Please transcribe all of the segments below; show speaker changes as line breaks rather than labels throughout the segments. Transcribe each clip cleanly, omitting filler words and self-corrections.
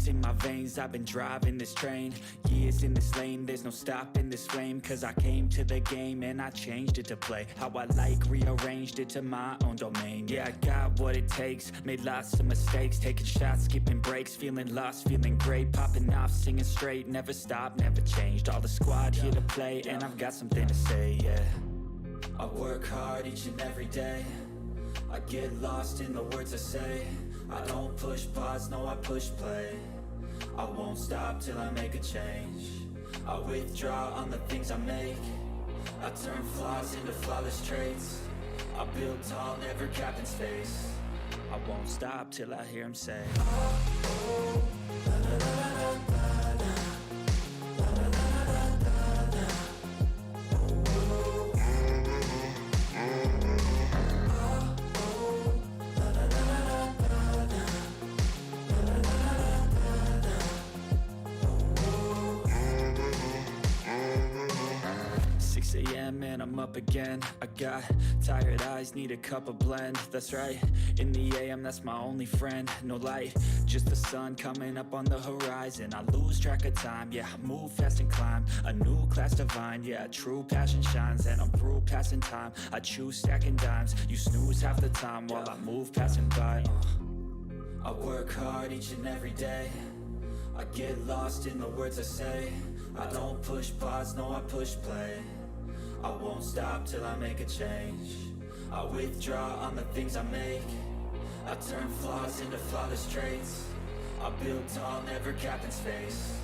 Ice in my veins, I've been driving this train. Years in this lane, there's no stopping this flame. Cause I came to the game and I changed it to play how I like, rearranged it to my own domain. Yeah, I got what it takes, made lots of mistakes, taking shots, skipping breaks, feeling lost, feeling great, popping off, singing straight, never stopped, never changed. All the squad here to play, and I've got something to say, yeah. I work hard each and every day, I get lost in the words I say. I don't push pause, no I push play. I won't stop till I make a change. I withdraw on the things I make. I turn flaws into flawless traits. I build tall, never capped in space. I won't stop till I hear him say, oh, oh, la, la, la, la, la, la. And I'm up again. I got tired eyes, need a cup of blend. That's right, in the AM, that's my only friend. No light, just the sun coming up on the horizon. I lose track of time, yeah, I move fast and climb a new class divine, yeah, true passion shines. And I'm through passing time, I choose stacking dimes. You snooze half the time while I move passing by. I work hard each and every day, I get lost in the words I say. I don't push pause, no I push play. I won't stop till I make a change. I withdraw on the things I make. I turn flaws into flawless traits. I build tall, never capped in space.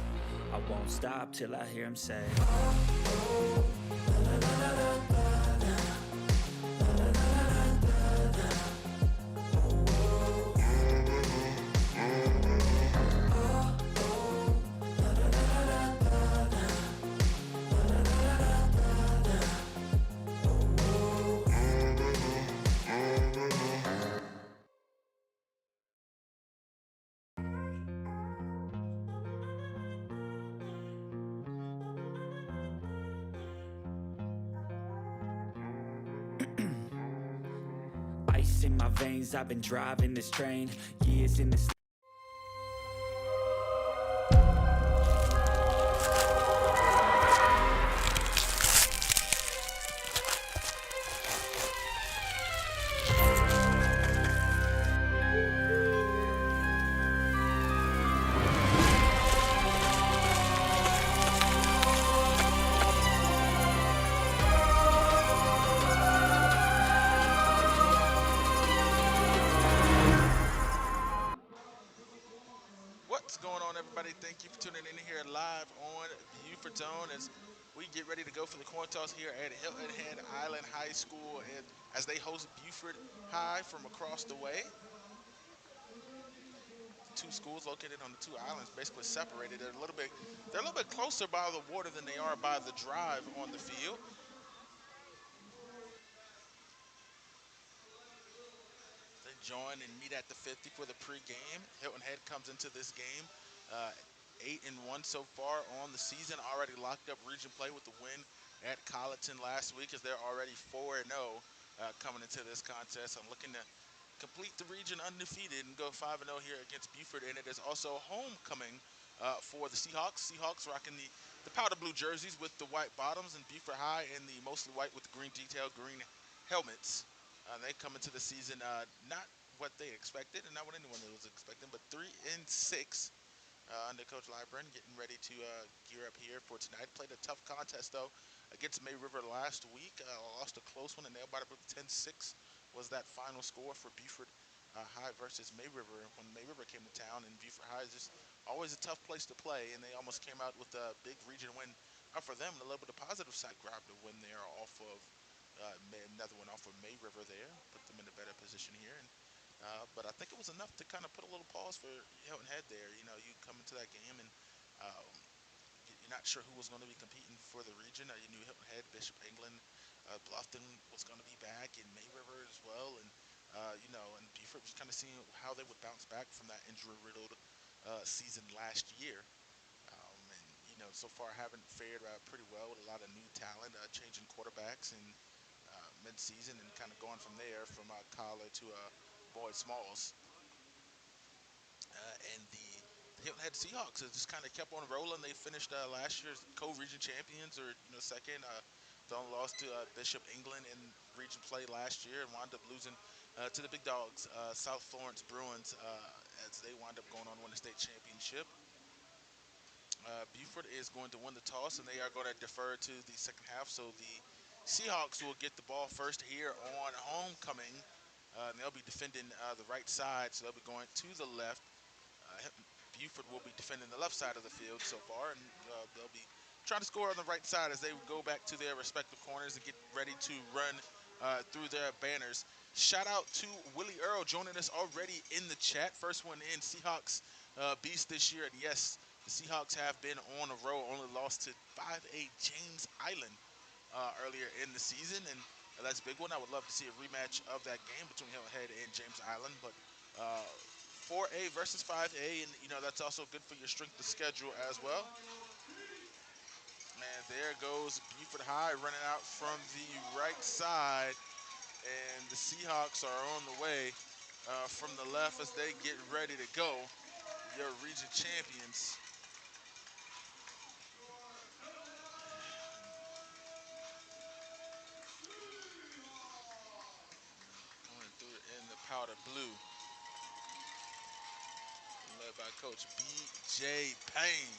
I won't stop till I hear him say, oh, oh, la, la, la, la, la, la. La, la, la, la, la, la. Oh, oh, oh, oh, la, la, la, la, la, la. La, la, la, la, la, la. Ice in my veins, I've been driving this train. Years in this.
What's going on, everybody? Thank you for tuning in here live on Beaufort Zone as we get ready to go for the coin toss here at Hilton Head Island High School, and as they host Beaufort High from across the way. Two schools located on the two islands, basically separated. They're a little bit closer by the water than they are by the drive on the field. They join and meet at the 50 for the pregame. Hilton Head comes into this game 8-1 so far on the season. Already locked up region play with the win at Colleton last week, as they're already 4-0 coming into this contest. I'm looking to complete the region undefeated and go 5-0 here against Beaufort, and it is also homecoming for the Seahawks. Seahawks rocking the powder blue jerseys with the white bottoms, and Beaufort High in the mostly white with the green detail, green helmets. They come into the season not what they expected and not what anyone was expecting, but 3-6 under Coach Libren, getting ready to gear up here for tonight. Played a tough contest, though, against May River last week. Lost a close one, and nailed by the 10-6 was that final score for Beaufort High versus May River. When May River came to town, and Beaufort High is just always a tough place to play, and they almost came out with a big region win for them. A little bit of positive side, grabbed a win there off of another one off of May River there, put them in a better position here. And but I think it was enough to kind of put a little pause for Hilton Head there. You know, you come into that game and you're not sure who was going to be competing for the region. You knew Hilton Head, Bishop England, Bluffton was going to be back, and May River as well. And you know, and Beaufort was kind of seeing how they would bounce back from that injury-riddled season last year. And you know, so far haven't fared pretty well with a lot of new talent, changing quarterbacks and mid-season, and kind of going from there from Collar to Boyd Smalls. And the Hilton Head Seahawks has just kind of kept on rolling. They finished last year's co-region champions, or second. They only lost to Bishop England in region play last year, and wound up losing to the big dogs, South Florence Bruins, as they wind up going on to win the state championship. Beaufort is going to win the toss, and they are going to defer to the second half. So the Seahawks will get the ball first here on homecoming. And they'll be defending the right side, so they'll be going to the left. Beaufort will be defending the left side of the field so far, and they'll be trying to score on the right side as they go back to their respective corners and get ready to run through their banners. Shout out to Willie Earl joining us already in the chat. First one in, Seahawks beast this year, and yes, the Seahawks have been on a roll. Only lost to 5A James Island earlier in the season, and that's a big one. I would love to see a rematch of that game between Hilton Head and James Island, but 4A versus 5A, and that's also good for your strength of schedule as well. And there goes Beaufort High running out from the right side, and the Seahawks are on the way from the left as they get ready to go. Your region champions. Coming through in the powder blue, led by Coach B.J. Payne.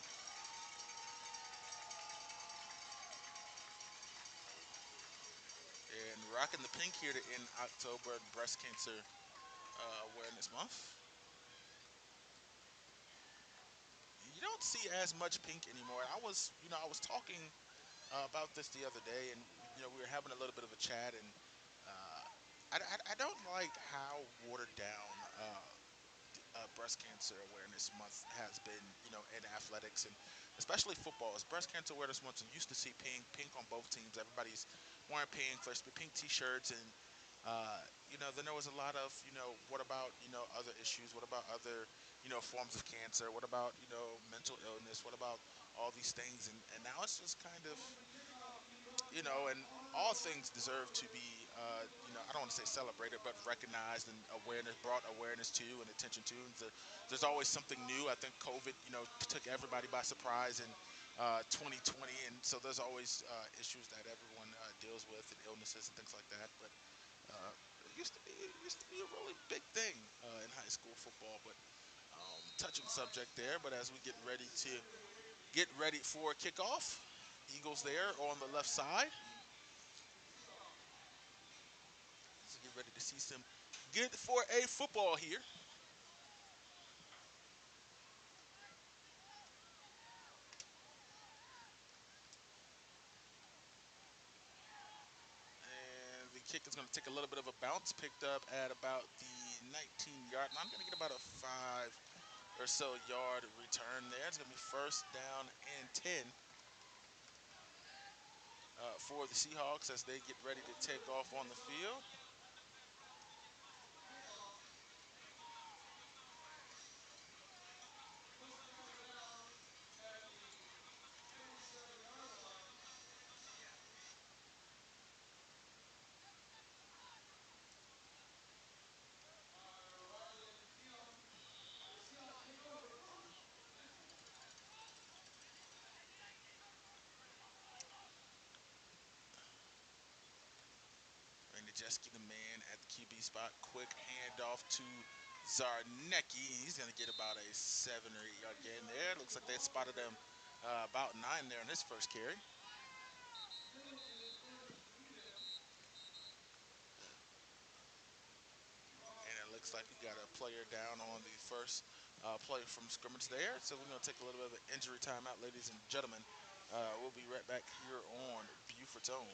And rocking the pink here to end October Breast Cancer Awareness Month. You don't see as much pink anymore. I was talking about this the other day, and we were having a little bit of a chat, and uh, I don't like how watered down Breast Cancer Awareness Month has been, in athletics and especially football. As Breast Cancer Awareness Month, you used to see pink on both teams. Everybody's wearing pink, there's pink T-shirts, and then there was a lot of, what about, other issues? What about other, forms of cancer? What about, mental illness? What about all these things? And now it's just kind of, and all things deserve to be, I don't want to say celebrated, but recognized and brought awareness to and attention to. And there's always something new. I think COVID, took everybody by surprise in 2020, and so there's always issues that everyone deals with and illnesses and things like that. But it used to be a really big thing in high school football. But touching subject there. But as we get ready for kickoff, Eagles there on the left side. So get ready to see some good 4A football here. And the kick is going to take a little bit of a bounce, picked up at about the 19-yard line. I'm going to get about a 5 or so yard return there. It's going to be first down and 10 for the Seahawks as they get ready to take off on the field. And Najeski, the man at the QB spot, quick handoff to Zarnecki. He's going to get about a 7 or 8 yard gain there. Looks like they spotted him about 9 there in his first carry. And it looks like we got a player down on the first play from scrimmage there. So we're going to take a little bit of an injury timeout, ladies and gentlemen. We'll be right back here on Beaufort's Own.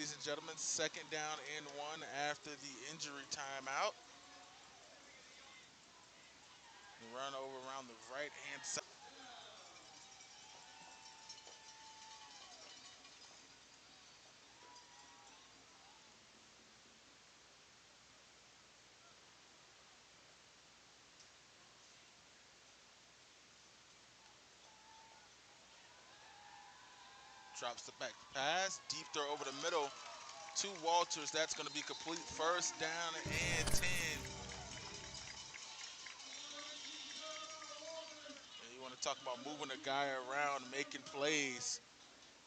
ladies and gentlemen. Second down and 1 after the injury timeout. Run over around the right-hand side. Drops the back pass. Deep throw over the middle to Walters. That's going to be complete. First down and 10. And you want to talk about moving a guy around, making plays.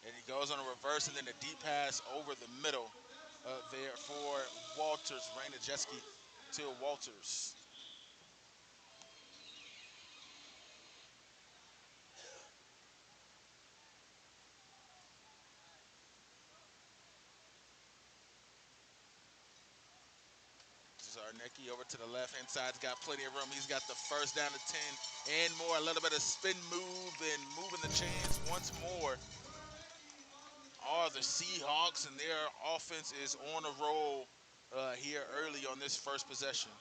And he goes on a reverse and then a deep pass over the middle there for Walters. Raina Jeski to Walters. Zarnecki over to the left-hand side. He's got plenty of room. He's got the first down to 10 and more. A little bit of spin move and moving the chains once more. Are the Seahawks, and their offense is on a roll here early on this first possession.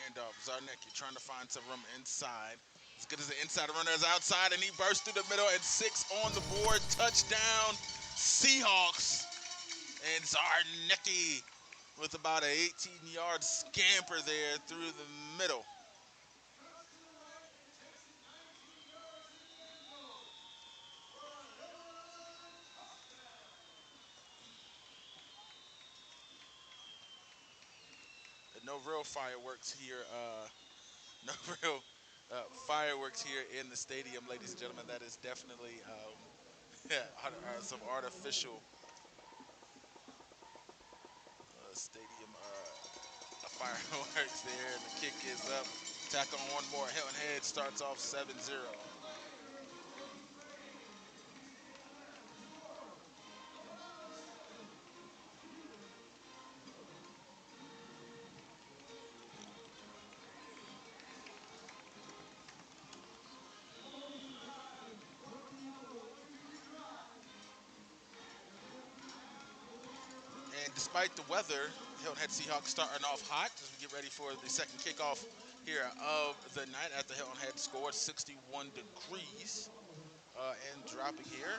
Handoff, Zarnecki trying to find some room inside. As good as the inside runner is outside, and he bursts through the middle, and 6 on the board. Touchdown, Seahawks. And Zarnecki with about an 18-yard scamper there through the middle. No real fireworks here. No real fireworks here in the stadium, ladies and gentlemen. That is definitely some artificial stadium fireworks there. And the kick is up. Tack on one more. Hilton Head starts off 7-0. And despite the weather, Hilton Head Seahawks starting off hot as we get ready for the second kickoff here of the night at the Hilton Head scored 61 degrees and dropping here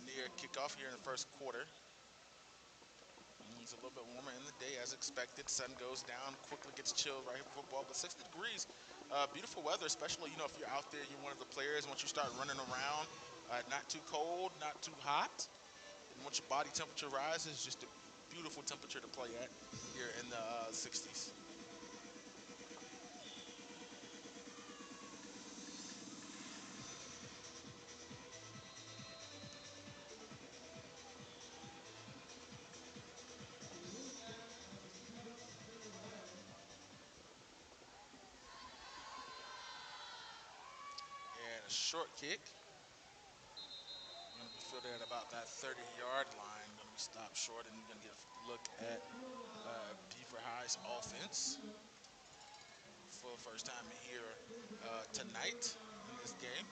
near kickoff here in the first quarter. It's a little bit warmer in the day as expected. Sun goes down, quickly gets chilled right here for football, but 60 degrees. Beautiful weather, especially, if you're out there, you're one of the players. Once you start running around, not too cold, not too hot. And once your body temperature rises, just a beautiful temperature to play at here in the 60s. And a short kick. Going to be fielded at about that 30-yard line. Going to be stopped short, and you're going to get a look at Beaufort High's offense for the first time here tonight in this game.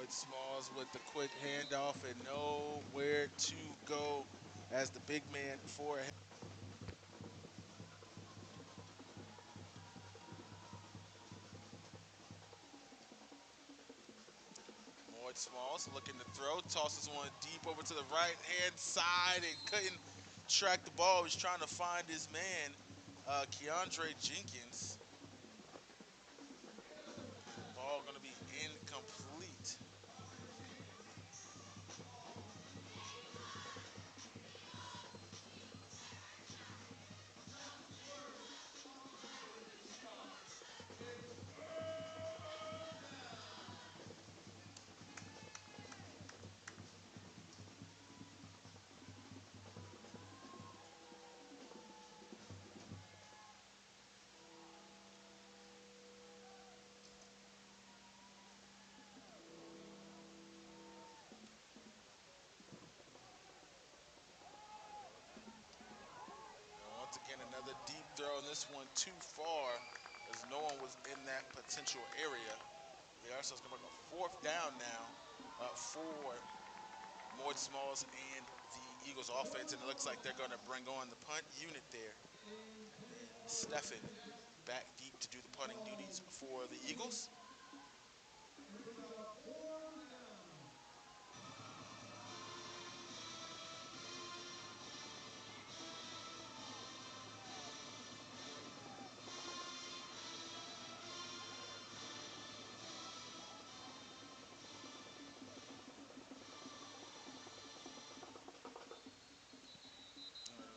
Moyd Smalls with the quick handoff and nowhere to go as the big man for Moyd Smalls looking to throw, tosses one deep over to the right-hand side and couldn't track the ball. He's trying to find his man, Keandre Jenkins. Ball going to be incomplete. throwing this one too far as no one was in that potential area there. So it's going to be a fourth down now for Moyd Smalls and the Eagles offense. And it looks like they're going to bring on the punt unit there. And Stephen back deep to do the punting duties for the Eagles.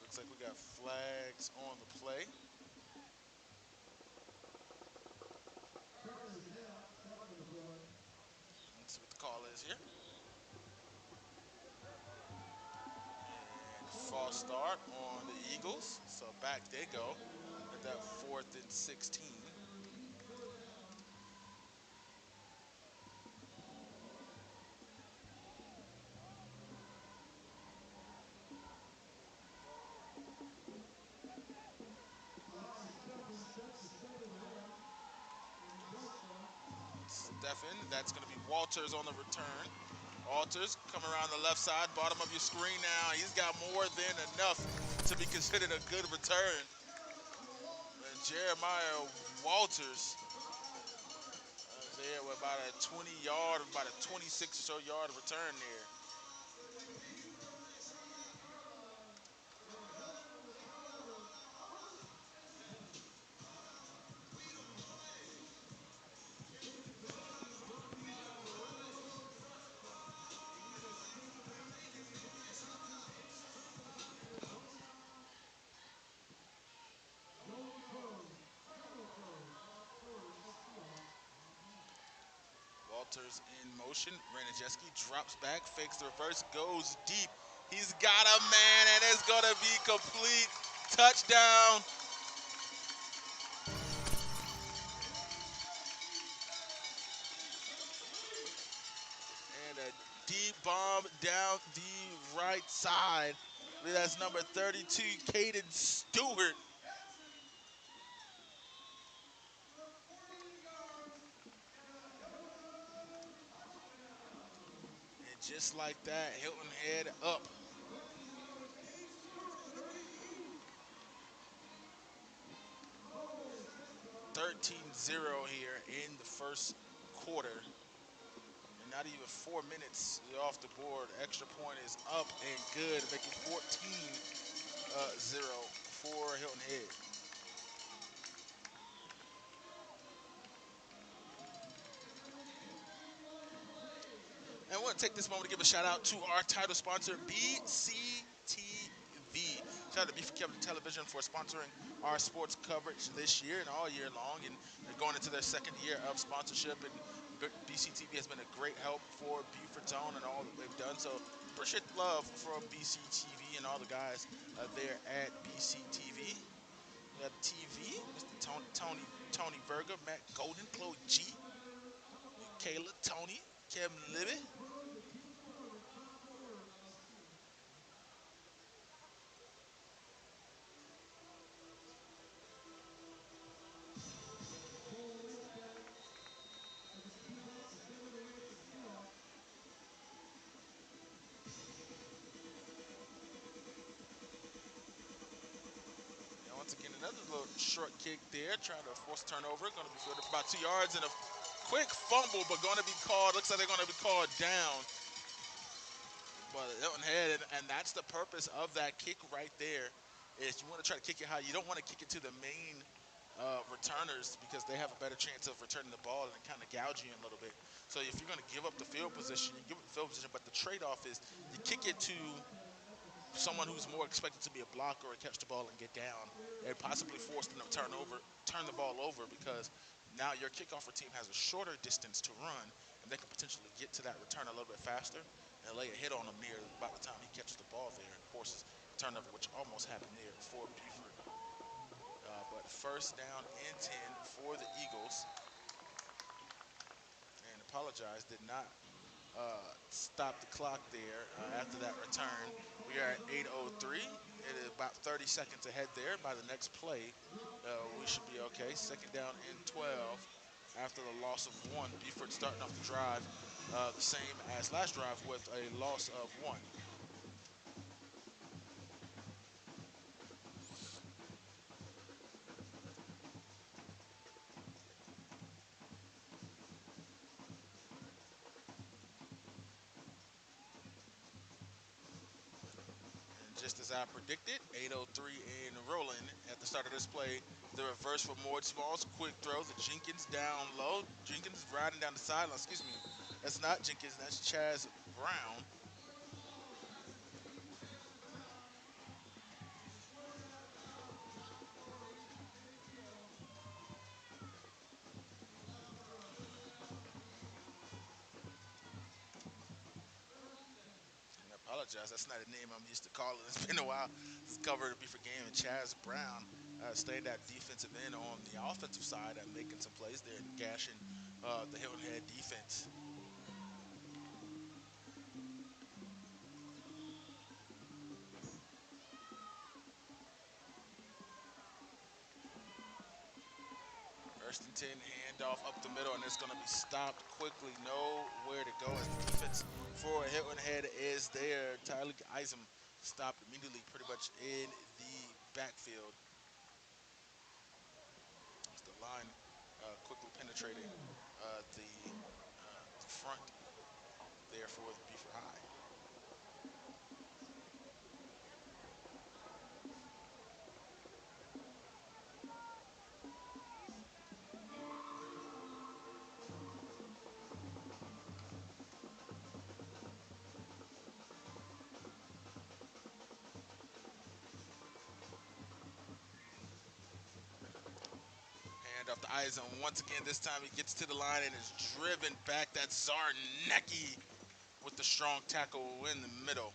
Looks like we got flags on the play. Let's see what the call is here. And false start on the Eagles. So back they go at that 4th and 16. Stephen, that's going to be Walters on the return. Walters coming around the left side, bottom of your screen now. He's got more than enough to be considered a good return. And Jeremiah Walters there with about a 20-yard, about a 26 or so yard return there. Walters in motion. Ranijeski drops back, fakes the reverse, goes deep. He's got a man, and it's going to be complete. Touchdown. And a deep bomb down the right side. That's number 32, Caden Stewart. And just like that, Hilton Head up 13-0 here in the first quarter. And not even 4 minutes off the board. Extra point is up and good, making 14-0 for Hilton Head. And I want to take this moment to give a shout out to our title sponsor, BCTV. Shout out to Beaufort Television for sponsoring our sports coverage this year and all year long. And they're going into their second year of sponsorship. And BCTV has been a great help for Beaufort Zone and all that they've done. So appreciate the love from BCTV and all the guys there at BCTV. We got TV, Mr. Tony Verga, Matt Golden, Chloe G, Kayla, Tony, Kevin Libby. And once again, another little short kick there, trying to force a turnover. Going to be fielded for about 2 yards and a quick fumble, but going to be called. Looks like they're going to be called down. But Hilton Head, and that's the purpose of that kick right there. Is you want to try to kick it high. You don't want to kick it to the main returners because they have a better chance of returning the ball and kind of gouging you a little bit. So if you're going to give up the field position, you give up the field position, but the trade-off is you kick it to someone who's more expected to be a blocker or catch the ball and get down and possibly force them to turn the ball over because now your kickoff team has a shorter distance to run and they can potentially get to that return a little bit faster and lay a hit on him near about the time he catches the ball there and forces a turnover, which almost happened there for Beaufort. But first down and 10 for the Eagles. And apologize, did not stop the clock there after that return. We are at 8:03. It is about 30 seconds ahead there. By the next play, we should be okay. Second down and 12 after the loss of one. Beaufort starting off the drive the same as last drive with a loss of one. And just as I predicted, 8:03 and rolling at the start of this play. The reverse for Morton Smalls. Quick throw. The Jenkins down low. Jenkins riding down the sideline. Excuse me. That's not Jenkins. That's Chaz Brown. And I apologize. That's not a name I'm used to calling. It's been a while since covered a Beaufort game. And Chaz Brown staying that defensive end on the offensive side and making some plays there and gashing the Hilton Head defense. First and 10, handoff up the middle, and it's going to be stopped quickly. Nowhere to go as the defense for Hilton Head is there. Tyler Isom stopped immediately, pretty much in the backfield. As the line quickly penetrating the front there for the Beaufort High. Handoff to Isom. Once again, this time he gets to the line and is driven back. That's Zarnecki with the strong tackle in the middle.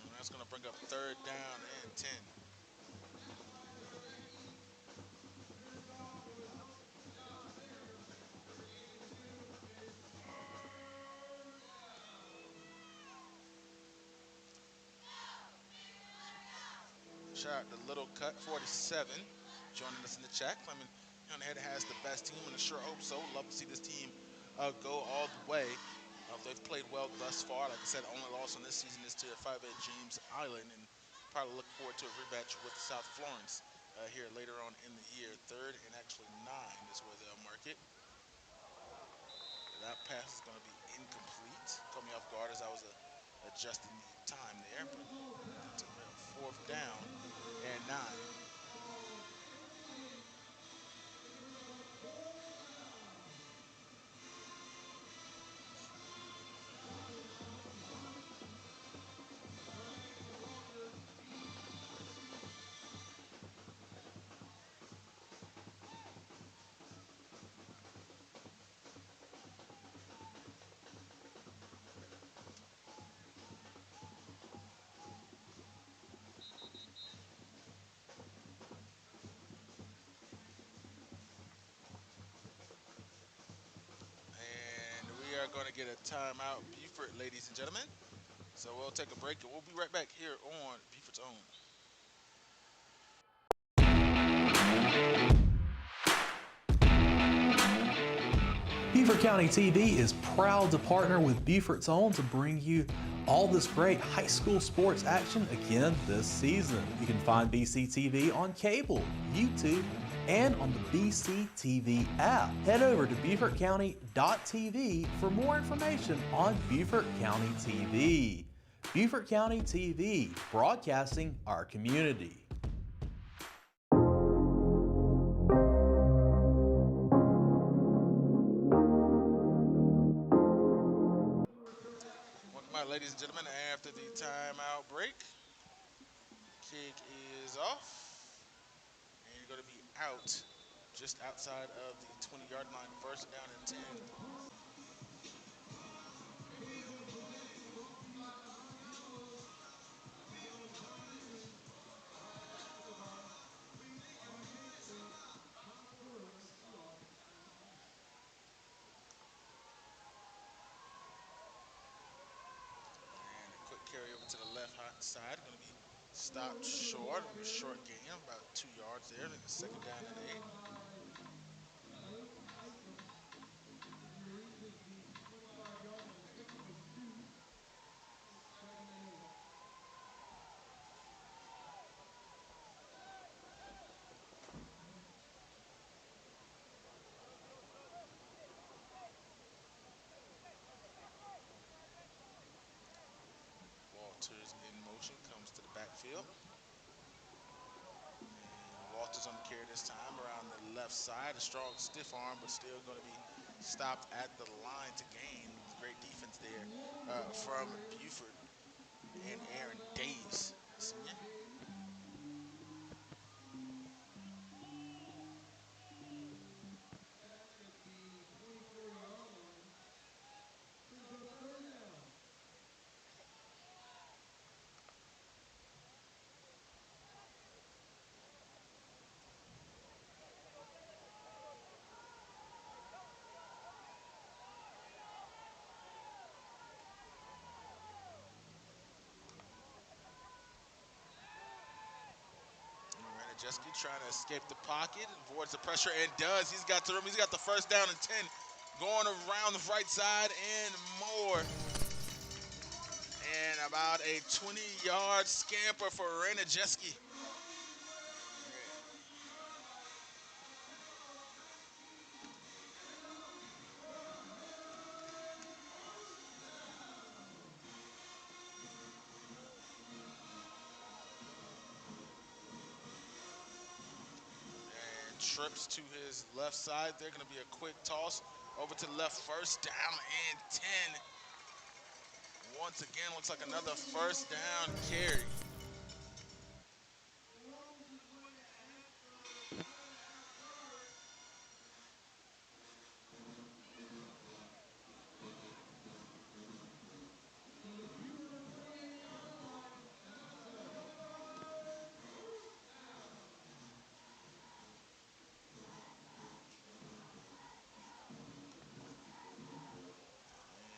And that's going to bring up third down and 10. Shout out to Little Cut 47 joining us in the chat, claiming Hilton Head has the best team, and I sure hope so. Love to see this team go all the way. They've played well thus far. Like I said, the only loss on this season is to 5A James Island, and probably look forward to a rematch with South Florence here later on in the year. Third and actually 9 is where they'll mark it. That pass is going to be incomplete. Caught me off guard as I was adjusting the time there, but it's a fourth down and 9. And we are going to get a timeout, Beaufort, ladies and gentlemen. So we'll take a break, and we'll be right back here on Beaufort's Own.
Beaufort County TV is proud to partner with Beaufort's Own to bring you all this great high school sports action again this season. You can find BCTV on cable, YouTube, and on the BCTV app. Head over to BeaufortCounty.tv for more information on Beaufort County TV. Beaufort County TV, broadcasting our community.
Welcome back, ladies and gentlemen, after the timeout break. Kick is off, and you're going to be out just outside of the 20-yard line, first down and 10. And a quick carry over to the left side. Going to be Stopped short. It'll be a short gain, about 2 yards there. I think it's second down and 8. Walters in motion, comes to the backfield. And Walters on the carry this time around the left side. A strong stiff arm, but still going to be stopped at the line to gain. Great defense there from Beaufort and Aaron Days, the senior. Ranajeski trying to escape the pocket, avoids the pressure, and does. He's got the room. He's got the first down and 10. Going around the right side and more. And about a 20-yard scamper for Ranajeski. And trips to his left side. They're going to be a quick toss over to the left, first down and 10. Once again, looks like another first down carry.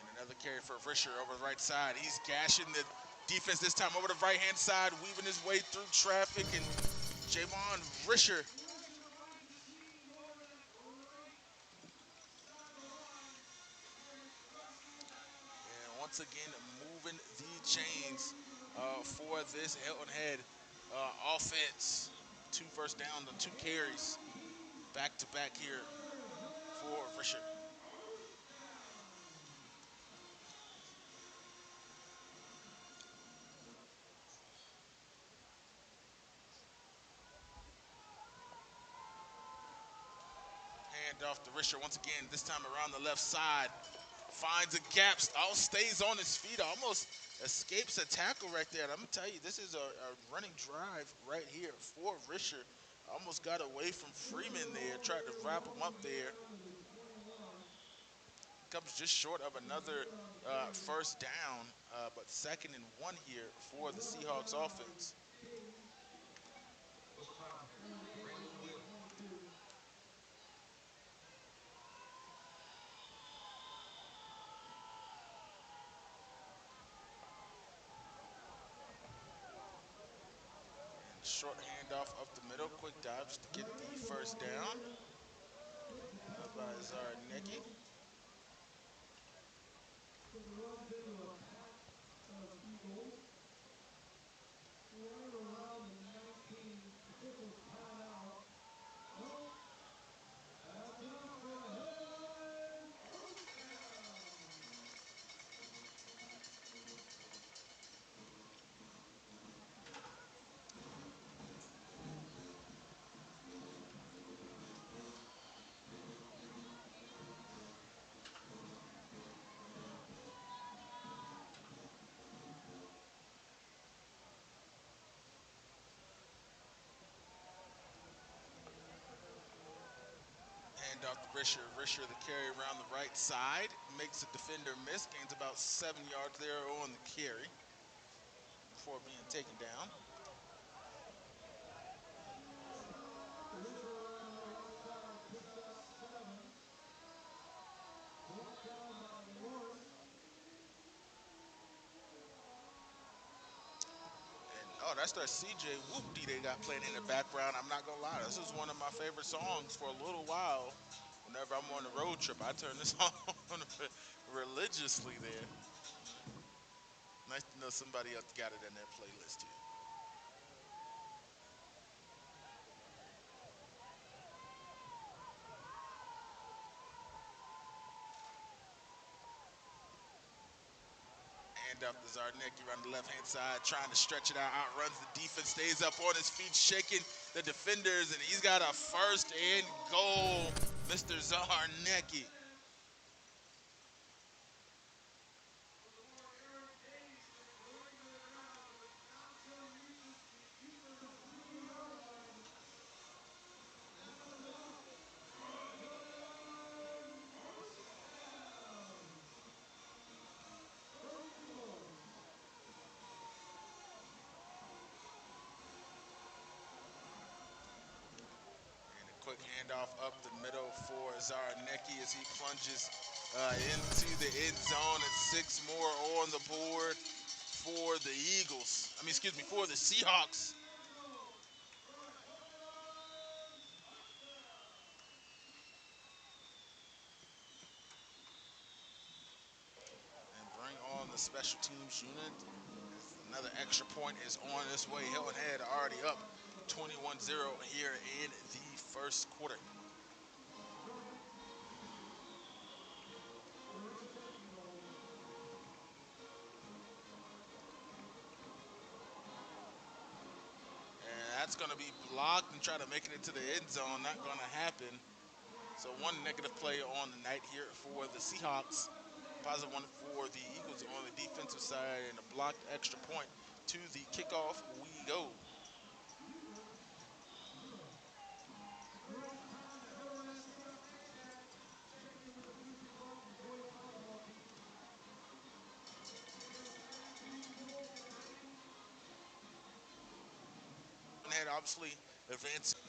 And another carry for Risher over the right side. He's gashing the defense this time over the right-hand side, weaving his way through traffic, and Javon Risher. And once again, moving the chains for this Hilton Head offense. 2 first downs on 2 carries. Back to back here for Risher. Hand off to Risher once again, this time around the left side. Finds a gap, all stays on his feet, almost escapes a tackle right there. And I'm going to tell you, this is a running drive right here for Risher. Almost got away from Freeman there, tried to wrap him up there. Comes just short of another first down, but second and 1 here for the Seahawks offense. And short handoff up the middle, quick dive just to get the first down by Zarnicki. Hand off to Risher. Risher, the carry around the right side, makes a defender miss, gains about 7 yards there on the carry before being taken down. And oh, That's their CJ Whoopty they got playing in the background. I'm not gonna lie, this is one of my favorite songs for a little while. Whenever I'm on a road trip, I turn this on religiously there. Nice to know somebody else got it in their playlist too. Hand up to Zarnicki around the left-hand side, trying to stretch it out. Outruns the defense, stays up on his feet, shaking the defenders, and he's got a first and goal, Mr. Zarnicki. And a quick handoff up the middle for Zarnicki as he plunges into the end zone. And six more on the board for the Eagles. Excuse me, for the Seahawks. And bring on the special teams unit. Another extra point is on its way. Hilton Head already up 21-0 here in the first quarter. And that's going to be blocked and try to make it into the end zone. Not going to happen. So one negative play on the night here for the Seahawks. Positive one for the Eagles on the defensive side, and a blocked extra point. To the kickoff we go. And obviously advancing.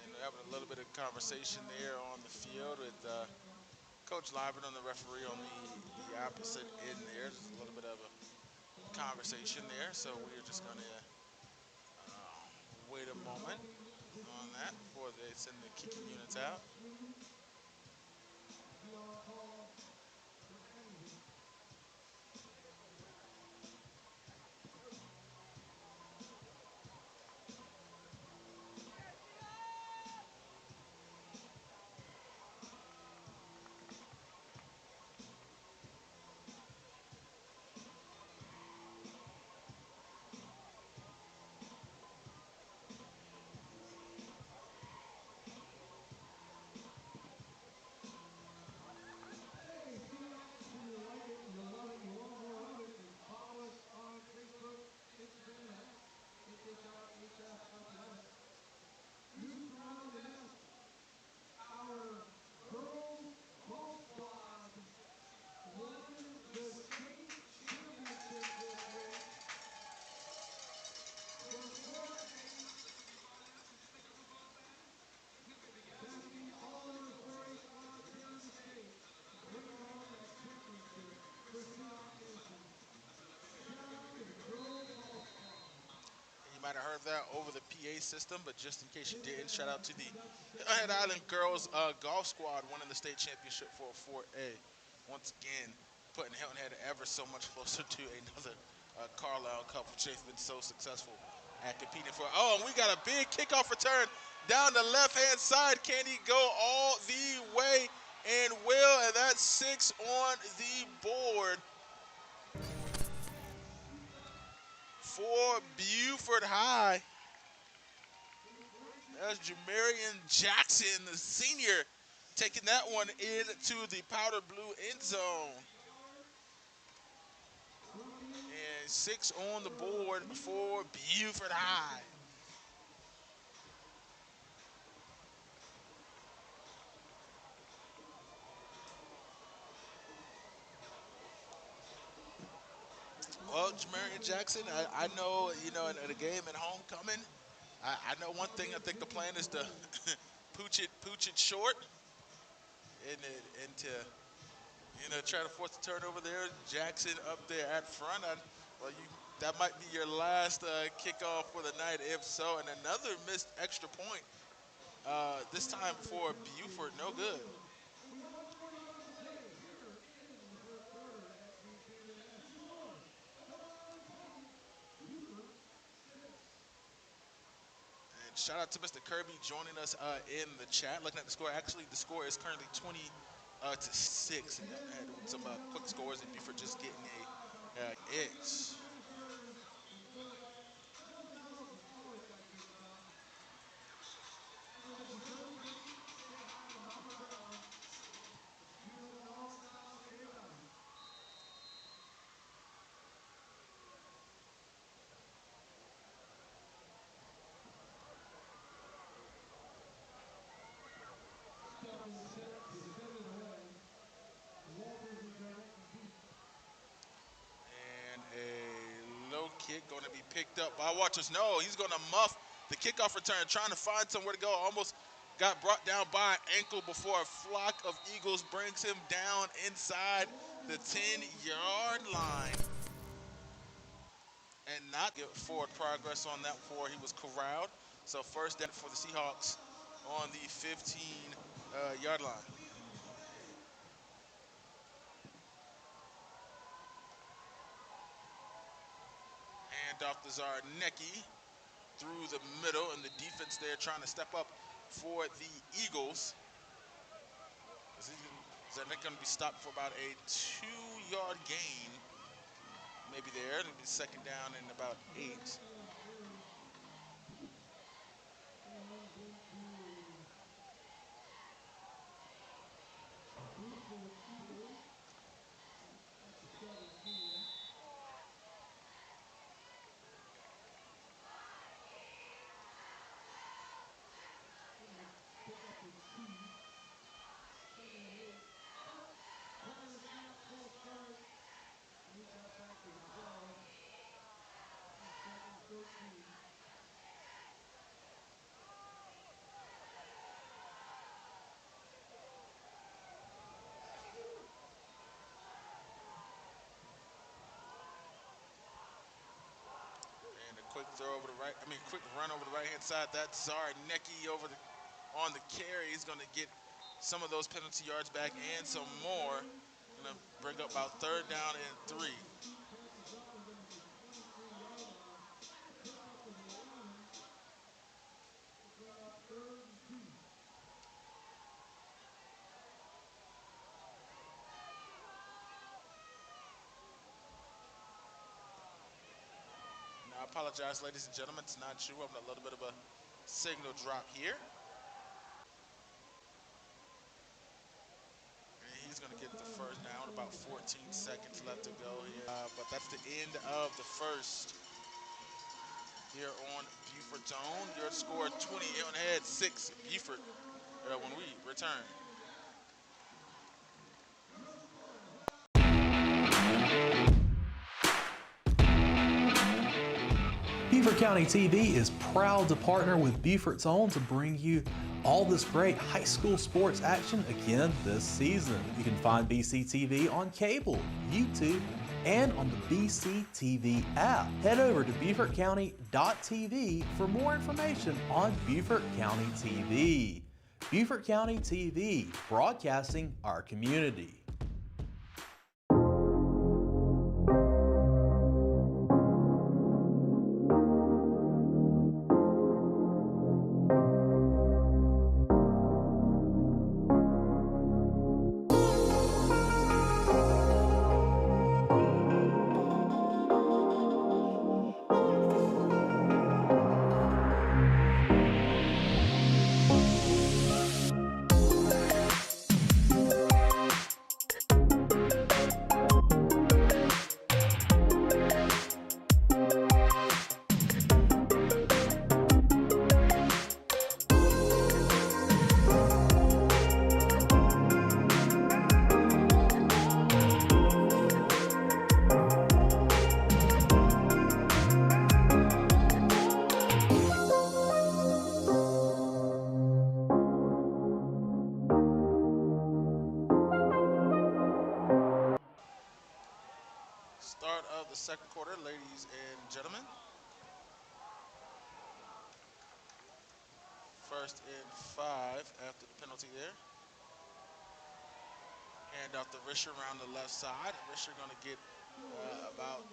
And we're having a little bit of conversation there on the field with Coach Liebert on the referee on the opposite end there. Just a little bit of a conversation there. So we're just going to wait a moment on that before they send the kicking units out. might have heard that over the PA system, but just in case you didn't, shout out to the Head Island Girls Golf Squad winning the state championship for 4A. Once again, putting Hilton Head ever so much closer to another Carlisle Cup, which they've been so successful at competing for. Oh, and we got a big kickoff return down the left-hand side. Can he go all the way? And will, and that's 6 on the board for Beaufort High. That's Jamarian Jackson, the senior, taking that one into the powder blue end zone. And 6 on the board for Beaufort High. Well, Jamarian Jackson, I know, in a game at homecoming, I know one thing. I think the plan is to pooch it short and to try to force the turnover there. Jackson up there at front. That might be your last kickoff for the night, if so. And another missed extra point. This time for Beaufort, no good. And shout out to Mr. Kirby joining us in the chat. Looking at the score, actually the score is currently 20 to 6. And had some quick scores, and Beaufort just getting a edge. And a low kick going to be picked up by Waters. No, he's going to muff the kickoff return, trying to find somewhere to go. Almost got brought down by an ankle before a flock of Eagles brings him down inside the 10-yard line. And not get forward progress on that before he was corralled. So first down for the Seahawks on the 15-yard line. Hand off to Zarnecki through the middle, and the defense there trying to step up for the Eagles. Zarnecki going to be stopped for about a 2-yard gain. Maybe there. It'll be second down and about 8. And a quick throw over the quick run over the right-hand side. That's Zarnecki on the carry. He's going to get some of those penalty yards back and some more. Going to bring up about third down and 3. Now, I apologize, ladies and gentlemen. It's not true. I'm a little bit of a signal drop here. And he's going to get the first down. About 14 seconds left to go here. But that's the end of the first here on Beaufort's own. Your score 20 Hilton Head, 6 Beaufort when we return.
Beaufort County TV is proud to partner with Beaufort's Own to bring you all this great high school sports action again this season. You can find BCTV on cable, YouTube, and on the BC TV app. Head over to BeaufortCounty.tv for more information on Beaufort County TV. Beaufort County TV, broadcasting our community.
Start of the second quarter, ladies and gentlemen. First and 5 after the penalty there. Hand off the Risher around the left side. Risher going to get about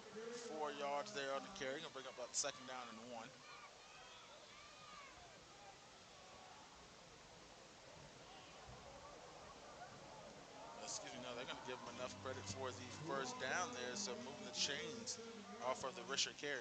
4 yards there on the carry. Going to bring up about second down and 1. Excuse me, no, they're going to give him enough credit for the first down there, so moving the chains off of the Risher carry.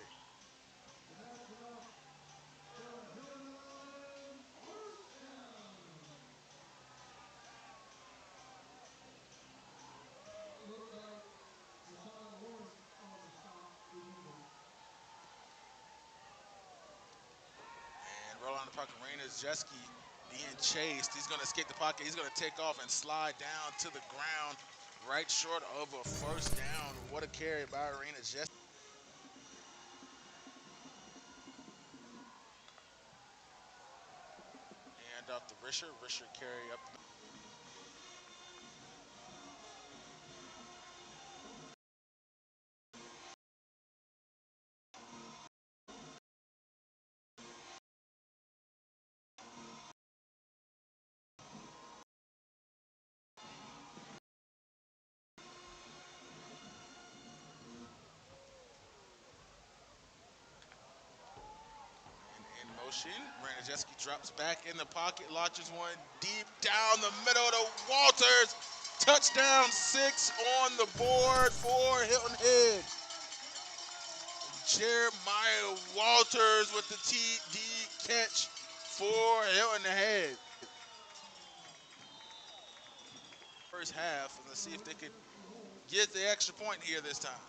And roll on the pocket, Rainer Jeski being chased. He's going to escape the pocket. He's going to take off and slide down to the ground right short of a first down. What a carry by Rainer Jeski. Hand off the Risher. Risher carry up the in motion. Ranajeski drops back in the pocket, launches one deep down the middle to Walters. Touchdown 6 on the board for Hilton Head. Jeremiah Walters with the TD catch for Hilton Head. First half, and let's see if they could get the extra point here this time.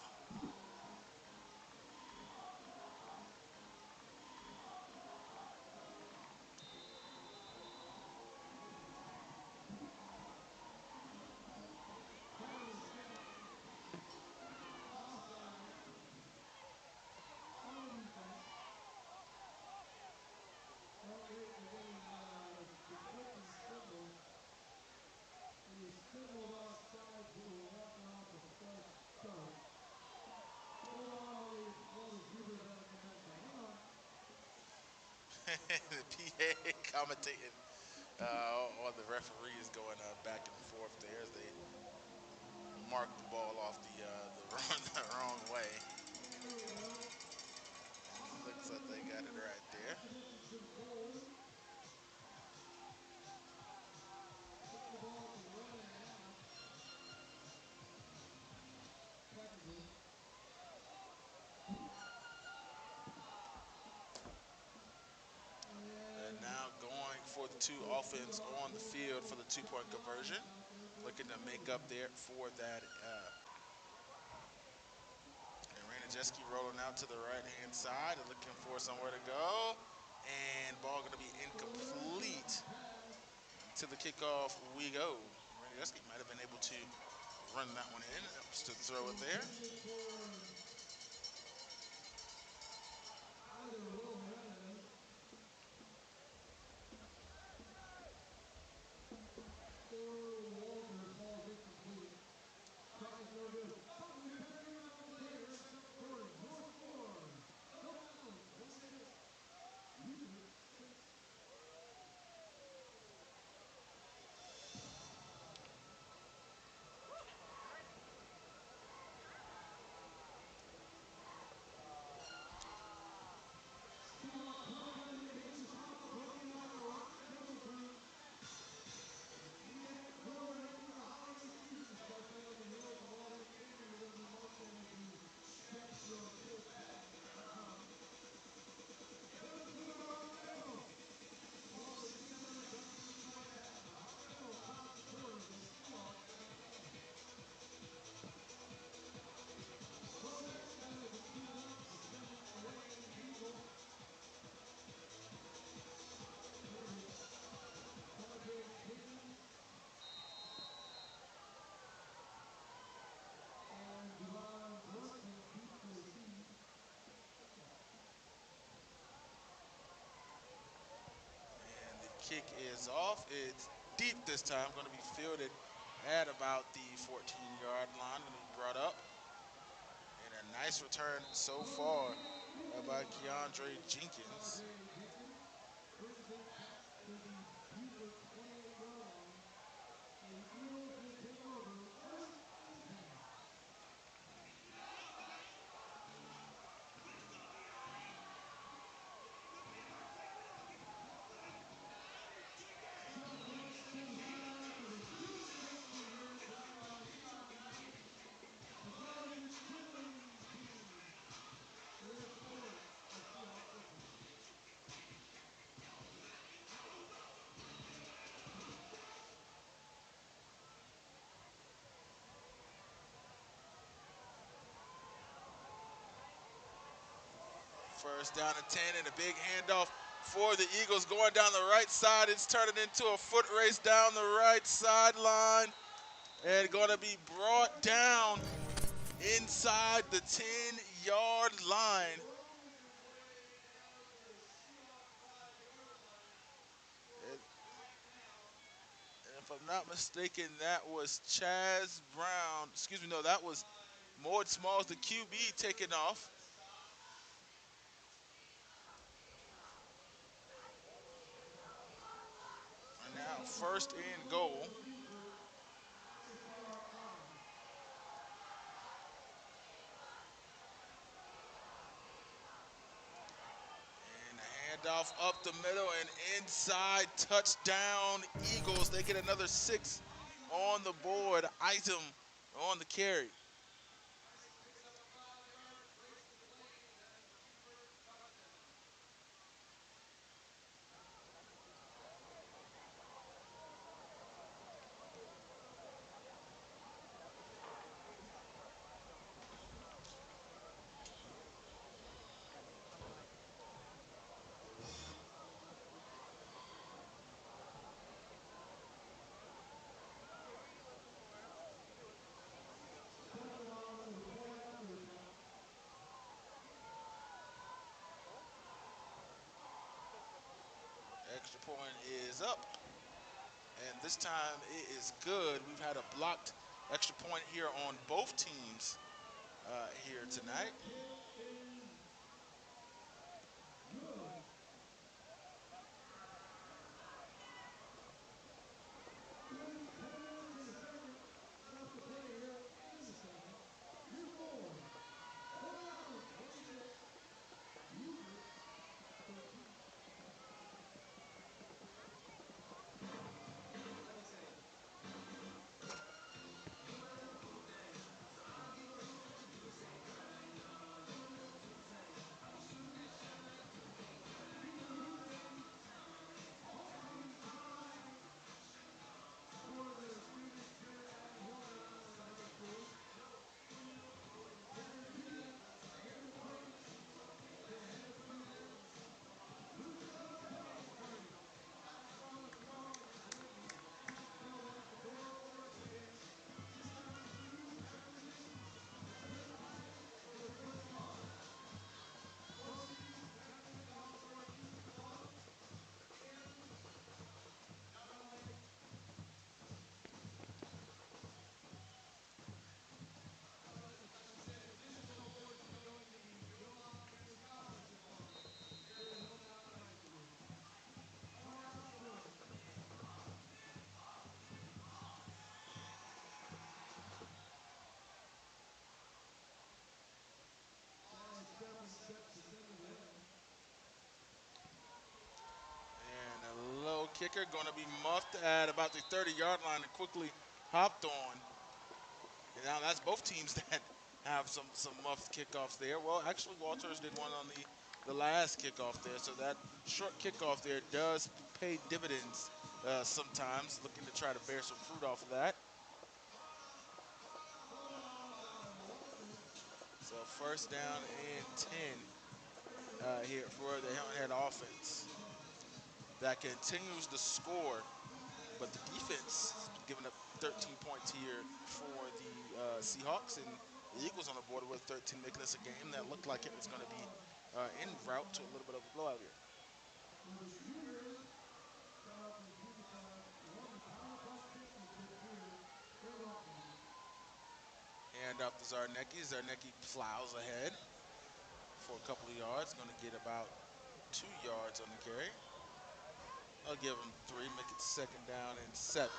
The PA commentating on the referees going back and forth there as they mark the ball off the wrong way. Looks like they got it right there. And now going for the two offense on the field for the two-point conversion. Looking to make up there for that. And Ranajeski rolling out to the right-hand side and looking for somewhere to go. And ball going to be incomplete. To the kickoff we go. Ranajeski might have been able to run that one in. Just to throw it there. kick is off. It's deep this time. Going to be fielded at about the 14-yard line. Going to be brought up. And a nice return so far by Keandre Jenkins. First down and 10 and a big handoff for the Eagles going down the right side. It's turning into a foot race down the right sideline and going to be brought down inside the 10-yard line. And if I'm not mistaken, that was Chaz Brown. Excuse me, no, that was Mord Smalls, the QB, taking off. And now first and goal. And a handoff up the middle and inside, touchdown Eagles. They get another 6 on the board. Item on the carry. Extra point is up. And this time it is good. We've had a blocked extra point here on both teams here tonight. And a low kicker going to be muffed at about the 30-yard line and quickly hopped on. And now that's both teams that have some muffed kickoffs there. Well, actually, Walters did one on the last kickoff there. So that short kickoff there does pay dividends sometimes, looking to try to bear some fruit off of that. So first down and 10 here for the Hilton Head offense. That continues to score, but the defense giving up 13 points here for the Seahawks, and the Eagles on the board with 13, making this a game that looked like it was going to be en route to a little bit of a blowout here. Hand off to Zarnecki. Zarnecki plows ahead for a couple of yards. Going to get about 2 yards on the carry. I'll give him 3, make it 2nd down and 7.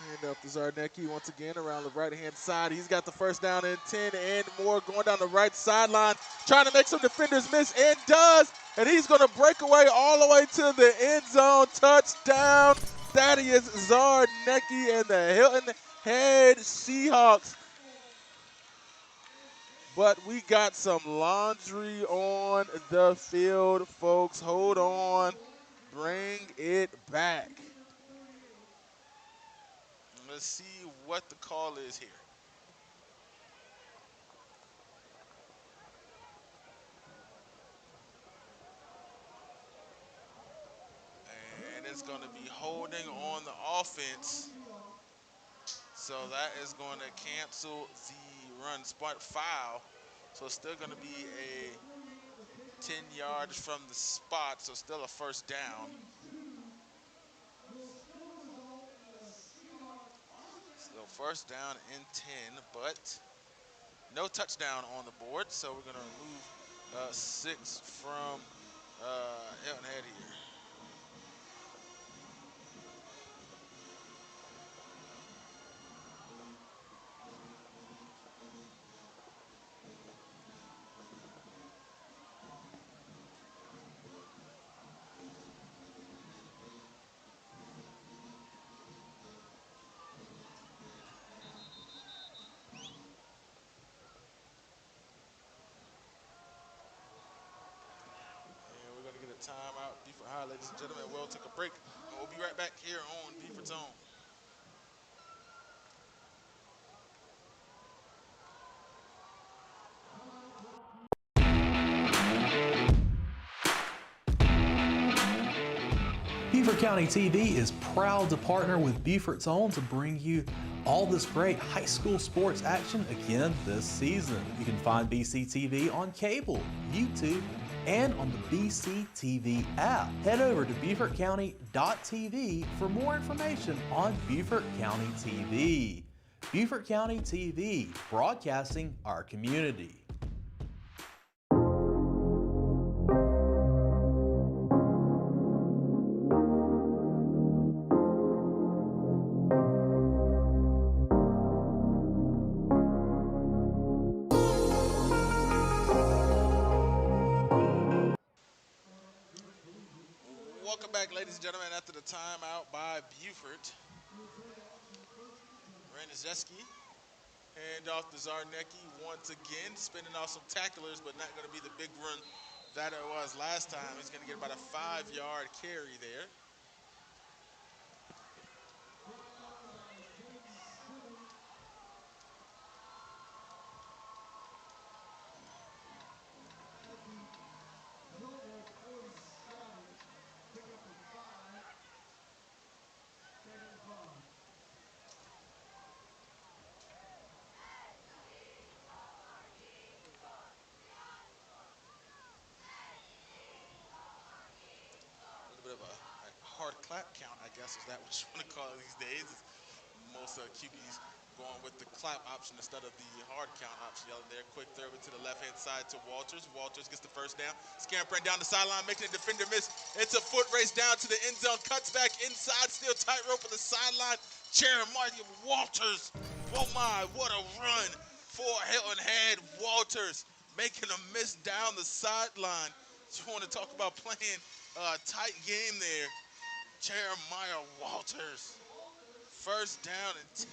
Hand off to Zarnecki once again around the right-hand side. He's got the 1st down and 10 and more going down the right sideline, trying to make some defenders miss, and does. And he's going to break away all the way to the end zone. Touchdown, Thaddeus Zarnecki and the Hilton Head Seahawks. But we got some laundry on the field, folks. Hold on. Bring it back. Let's see what the call is here. And it's going to be holding on the offense. So that is going to cancel the run spot foul. So it's still going to be a 10 yards from the spot, so still a 1st down. Still 1st down and 10, but no touchdown on the board. So we're going to remove 6 from Hilton Head here. And we're going to get a timeout. Beaufort High, ladies and gentlemen. We'll take a break, and we'll be right back here on Beaufort's Own.
Beaufort County TV is proud to partner with Beaufort's Own to bring you all this great high school sports action again this season. You can find BCTV on cable, YouTube, and on the BCTV app. Head over to BeaufortCounty.tv for more information on Beaufort County TV. Beaufort County TV, broadcasting our community.
Welcome back, ladies and gentlemen, after the timeout by Beaufort. Raniszewski, hand off to Zarnecki once again, spinning off some tacklers, but not going to be the big run that it was last time. He's going to get about a 5-yard carry there. A little bit of a hard clap count, I guess, is that what you want to call it these days? Most QBs going with the clap option instead of the hard count option. Yelling there, quick throw to the left-hand side to Walters. Walters gets the 1st down, scampering down the sideline, making a defender miss. It's a foot race down to the end zone, cuts back inside, still tightrope on the sideline. Jeremiah Walters, oh my, what a run for Hilton Head. Walters making a miss down the sideline. You want to talk about playing a tight game there. Jeremiah Walters. 1st down and 10.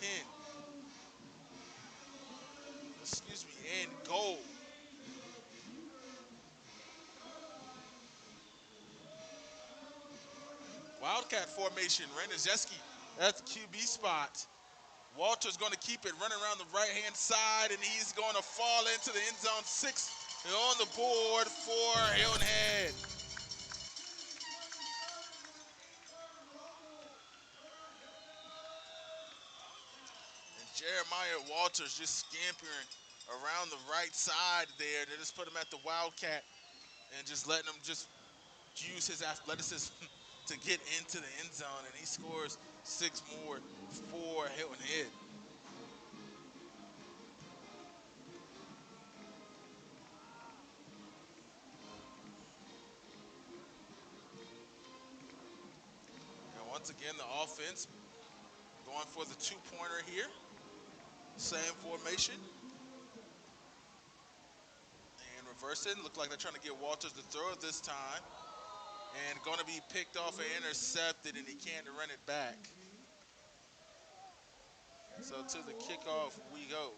Excuse me, and goal. Wildcat formation. Raniszewski at the QB spot. Walter's going to keep it running around the right-hand side, and he's going to fall into the end zone. 6 on the board for Hilton Head. And Jeremiah Walters just scampering around the right side there. They just put him at the Wildcat and just letting him just use his athleticism to get into the end zone, and he scores 6 more for Hilton Head. And once again, the offense going for the two-pointer here. Same formation. And reversing. Look like they're trying to get Walters to throw it this time. And going to be picked off and intercepted, and he can't run it back. So to the kickoff we go.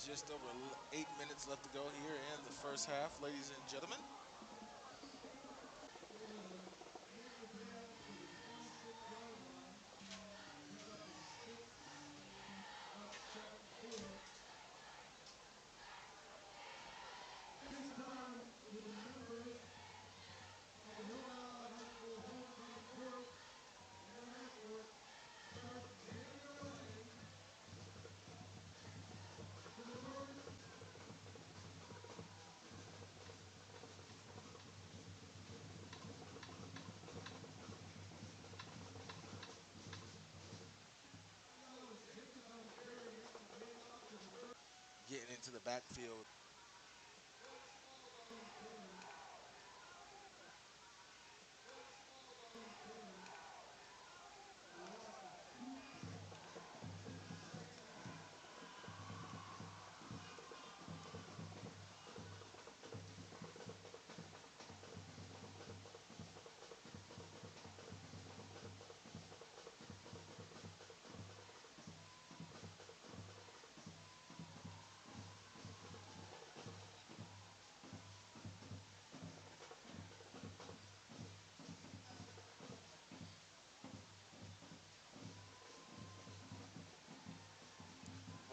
Just over 8 minutes left to go here in the first half, ladies and gentlemen. Getting into the backfield.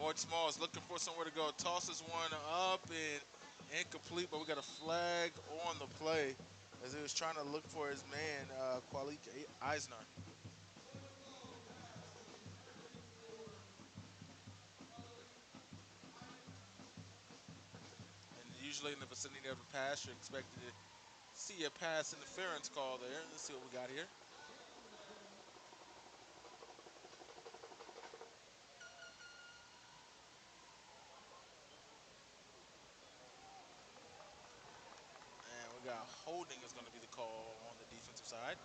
Boyd Smalls looking for somewhere to go. Tosses one up and incomplete, but we got a flag on the play as he was trying to look for his man, Kwalik Eisner. And usually in the vicinity of the pass, you're expected to see a pass interference call there. Let's see what we got here. And we got holding is going to be the call on the defensive side.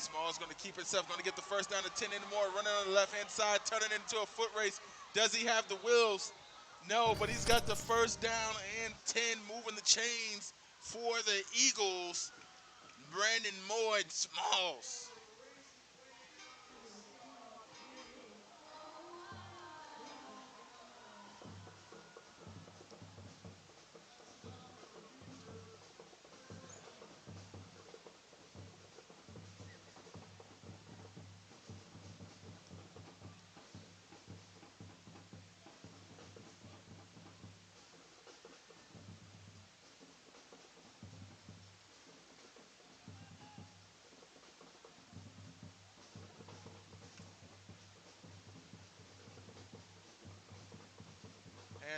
Small's going to keep himself, going to get the first down to 10 anymore, running on the left-hand side, turning it into a foot race. Does he have the wheels? No, but he's got the first down and 10, moving the chains for the Eagles. Brandon Moore and Smalls.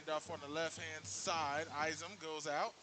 Handoff on the left-hand side. Isom goes out.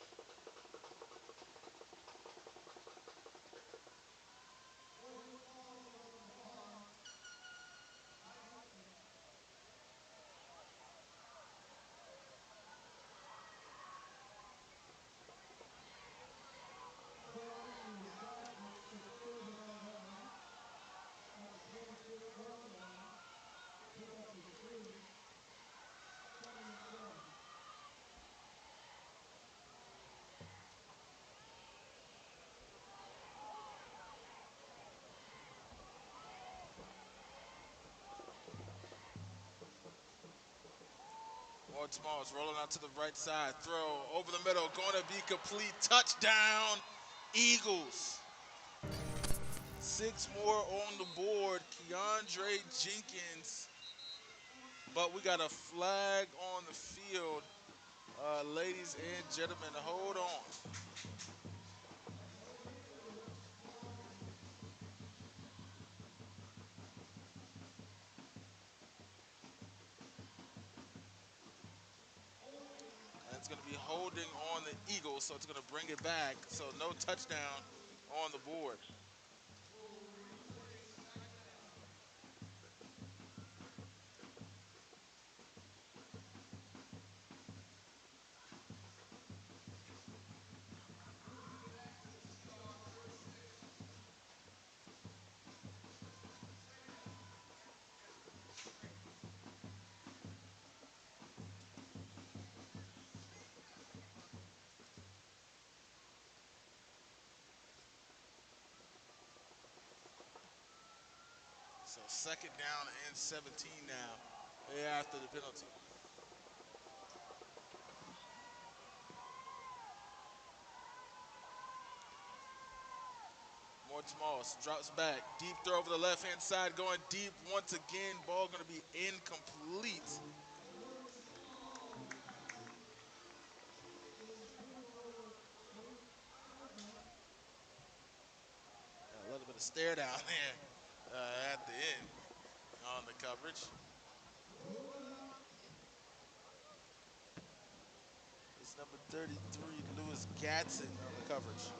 Ward Smalls rolling out to the right side. Throw over the middle. Going to be complete. Touchdown, Eagles. 6 more on the board. Keandre Jenkins. But we got a flag on the field. Ladies and gentlemen, hold on. And it's going to be holding on the Eagles, so it's going to bring it back. So no touchdown on the board. So second down and 17 now after the penalty. More Smalls drops back. Deep throw over the left-hand side, going deep once again. Ball going to be incomplete. A little bit of stare down there at the end on the coverage. It's number 33, Lewis Gatson, on the coverage.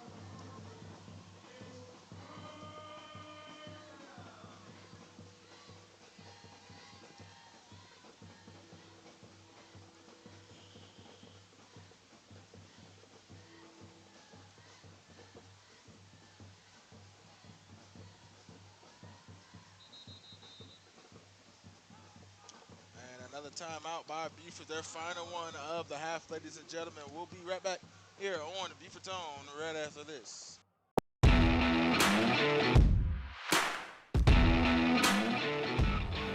And another timeout by Beaufort, their final one of the half, ladies and gentlemen. We'll be right back here on Beaufort's Own right after this.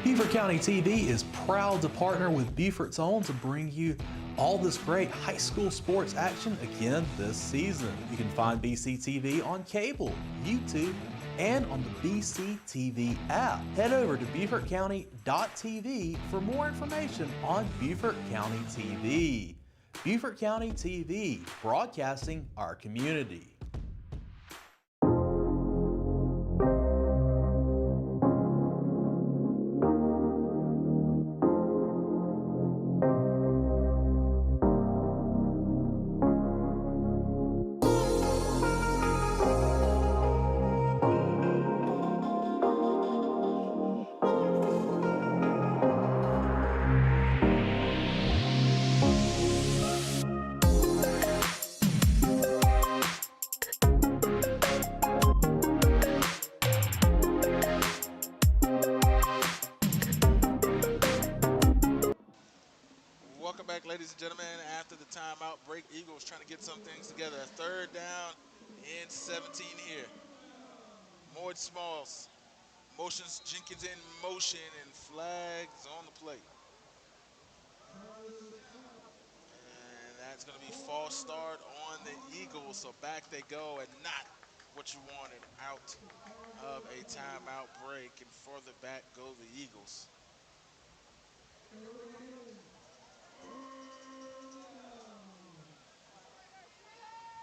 Beaufort County TV is proud to partner with Beaufort's Own to bring you all this great high school sports action again this season. You can find BCTV on cable, YouTube, and on the BCTV app. Head over to BeaufortCounty.tv for more information on Beaufort County TV. Beaufort County TV, broadcasting our community.
ladies and gentlemen, after the timeout break, Eagles trying to get some things together. Third down and 17 here. Moyd Smalls motions Jenkins in motion and flags on the play. And that's going to be false start on the Eagles. So back they go, and not what you wanted out of a timeout break. And further back go the Eagles.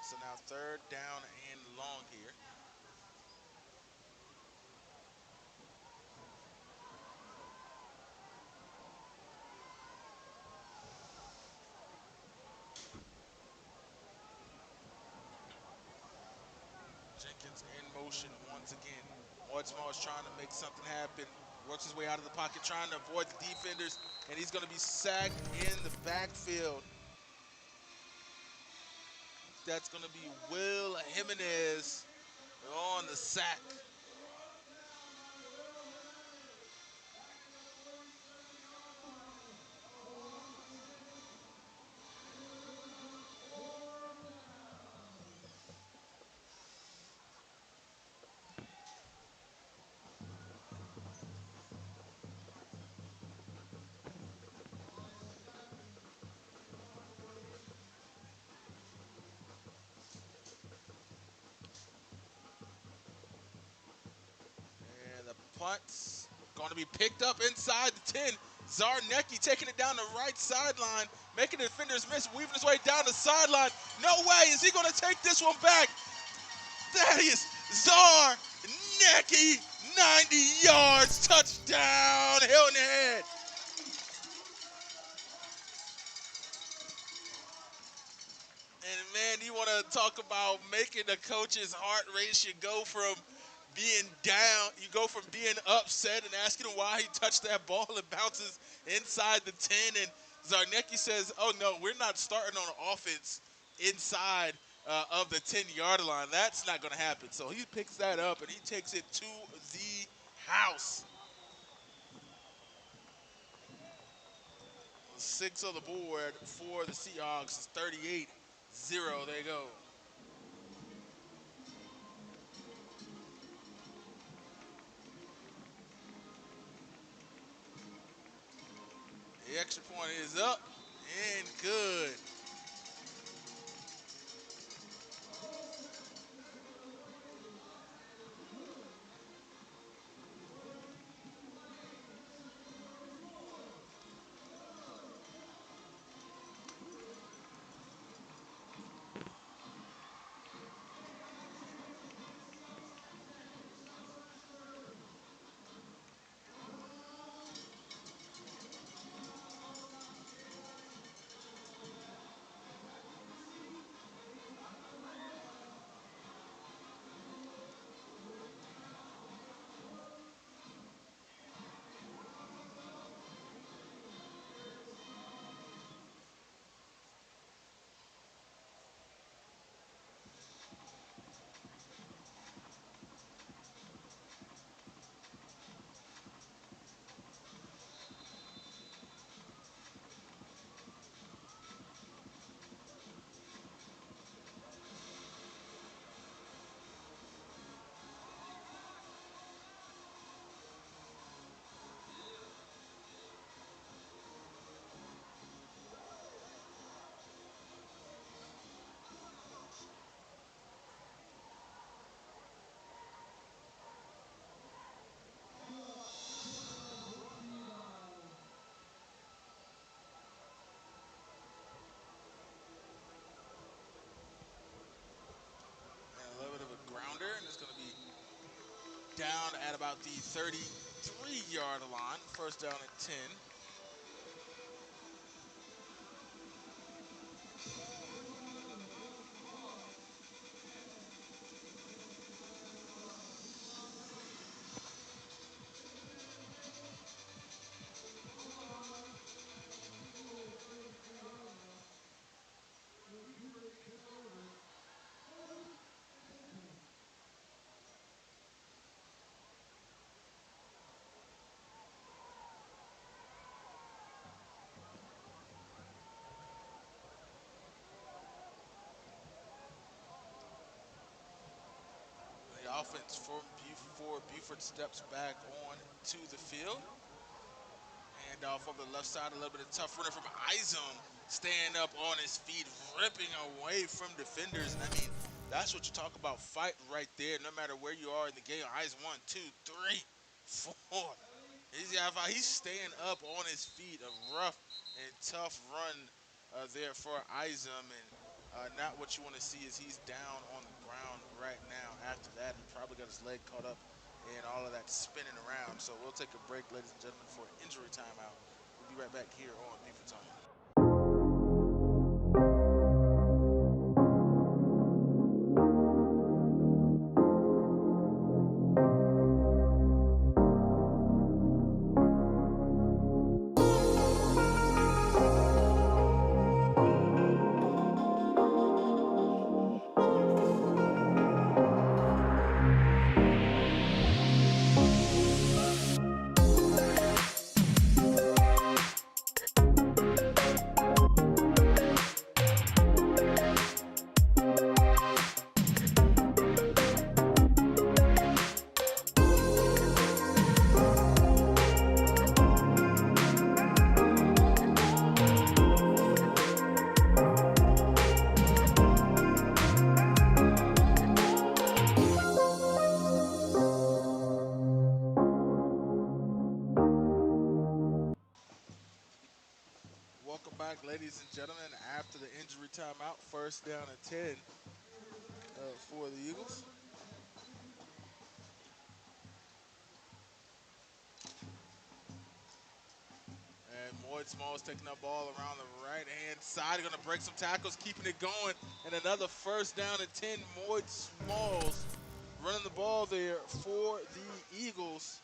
So now third down and long here. Jenkins in motion once again. Mordsmall is trying to make something happen. Works his way out of the pocket, trying to avoid the defenders, and he's going to be sacked in the backfield. That's going to be Will Jimenez on the sack. And the punt's going to be picked up inside the 10. Zarnecki taking it down the right sideline, making the defenders miss, weaving his way down the sideline. No way is he going to take this one back. That is Zarnecki, 90 yards, touchdown, Hilton Head. And man, you want to talk about making the coach's heart race. You go from being down, you go from being upset and asking him why he touched that ball and bounces inside the 10. And Zarnecki says, oh no, we're not starting on offense inside of the 10-yard line. That's not going to happen. So he picks that up and he takes it to the house. 6 on the board for the Seahawks. It's 38-0. There you go. The extra point is up and good. And a little bit of a grounder, and it's going to be down at about the 33-yard line. First down at 10. from Beaufort. Beaufort steps back on to the field. And off over the left side, a little bit of tough running from Izum, staying up on his feet, ripping away from defenders. And I mean, that's what you talk about, fight right there, no matter where you are in the game. Izum, 1, 2, 3, 4. He's staying up on his feet. A rough and tough run there for Izum. And not what you want to see is he's down on the ground right now after that. He probably got his leg caught up and all of that spinning around. So we'll take a break, ladies and gentlemen, for an injury timeout. We'll be right back here on Beaufort's Own. Welcome back, ladies and gentlemen, after the injury timeout. First down and 10 for the Eagles. And Moyd Smalls taking that ball around the right-hand side. Going to break some tackles, keeping it going. And another first down and 10. Moyd Smalls running the ball there for the Eagles.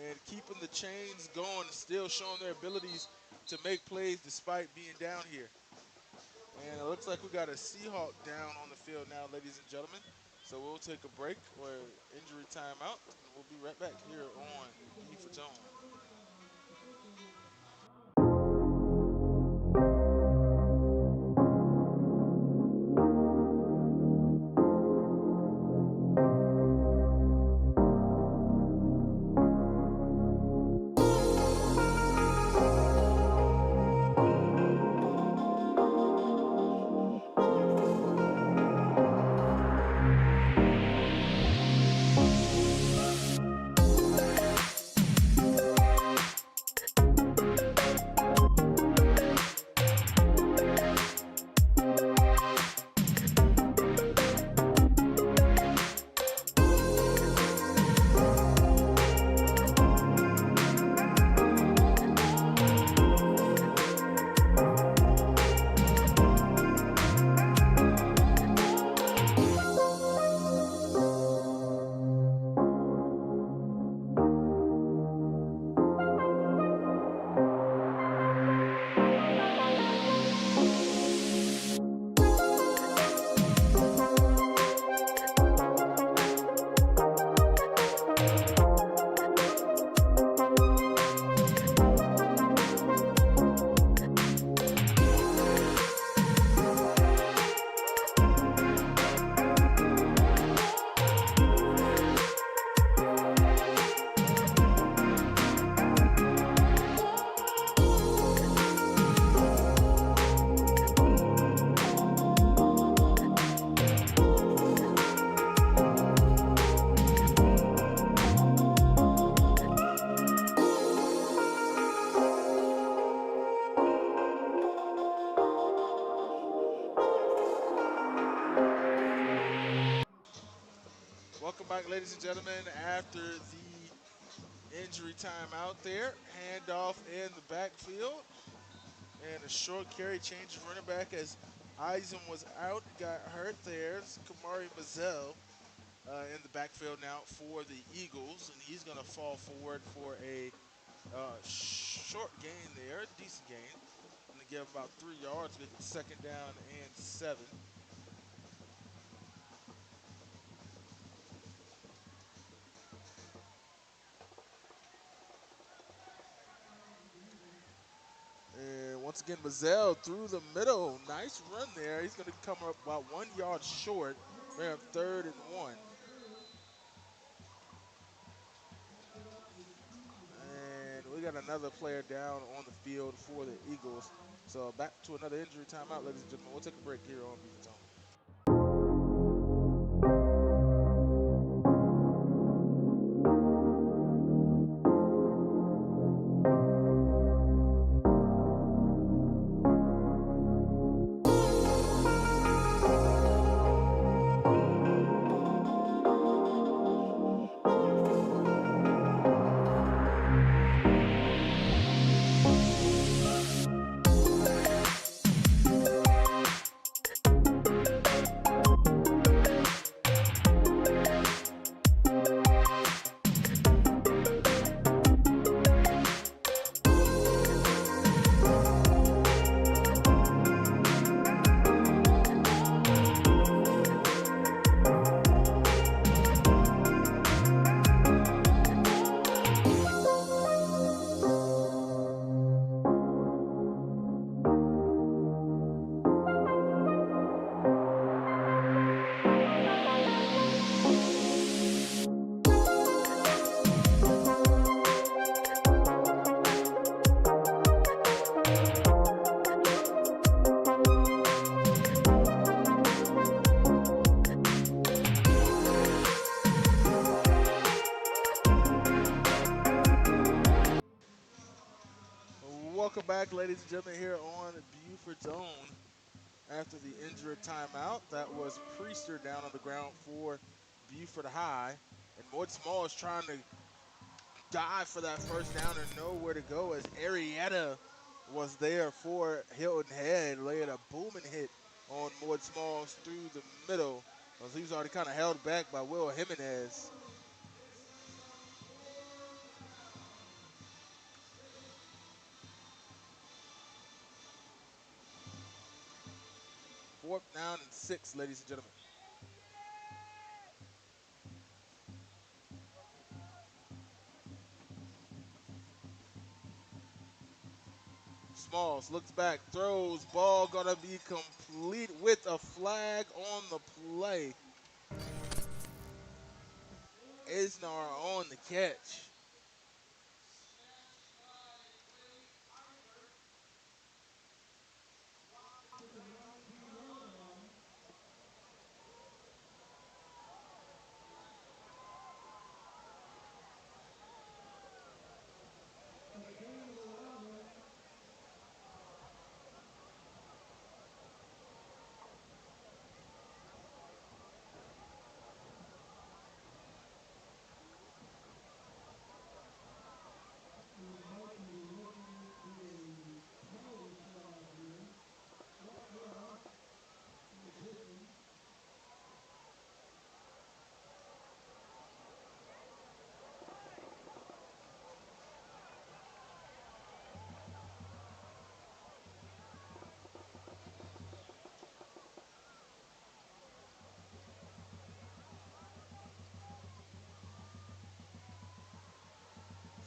And keeping the chains going, still showing their abilities to make plays despite being down here. And it looks like we got a Seahawk down on the field now, ladies and gentlemen. So we'll take a break or injury timeout, and we'll be right back here on Beaufort's Own. Welcome back, ladies and gentlemen, after the injury timeout there. Handoff in the backfield. And a short carry change of running back as Eisen was out, got hurt there. It's Kamari Mazzell in the backfield now for the Eagles. And he's going to fall forward for a short gain there, decent gain. Going to give about 3 yards, make it second down and 7. And once again, Mazzell through the middle. Nice run there. He's going to come up about 1 yard short. Bring up 3rd and 1. And we got another player down on the field for the Eagles. So back to another injury timeout, ladies and gentlemen. We'll take a break here on Beaufort Zone. Welcome back, ladies and gentlemen, here on Beaufort Zone. After the injury timeout, that was Priester down on the ground for Beaufort High. And Boyd Small is trying to dive for that first down and know where to go as Arietta was there for Hilton Head, laying a booming hit on Boyd Smalls through the middle. As he was already kind of held back by Will Jimenez. Fourth down and 6, ladies and gentlemen. Smalls looks back, throws, ball gonna be complete with a flag on the play. Isnar on the catch.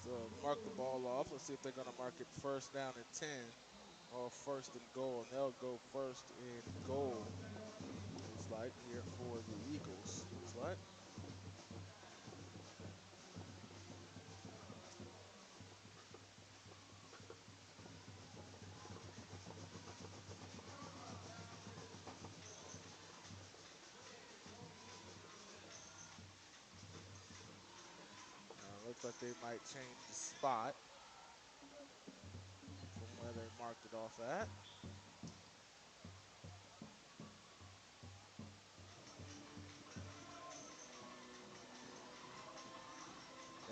So mark the ball off. Let's see if they're going to mark it first down and 10 or first and goal. And they'll go first and goal, looks like, here for the Eagles. Looks like. Looks like they might change the spot from where they marked it off at.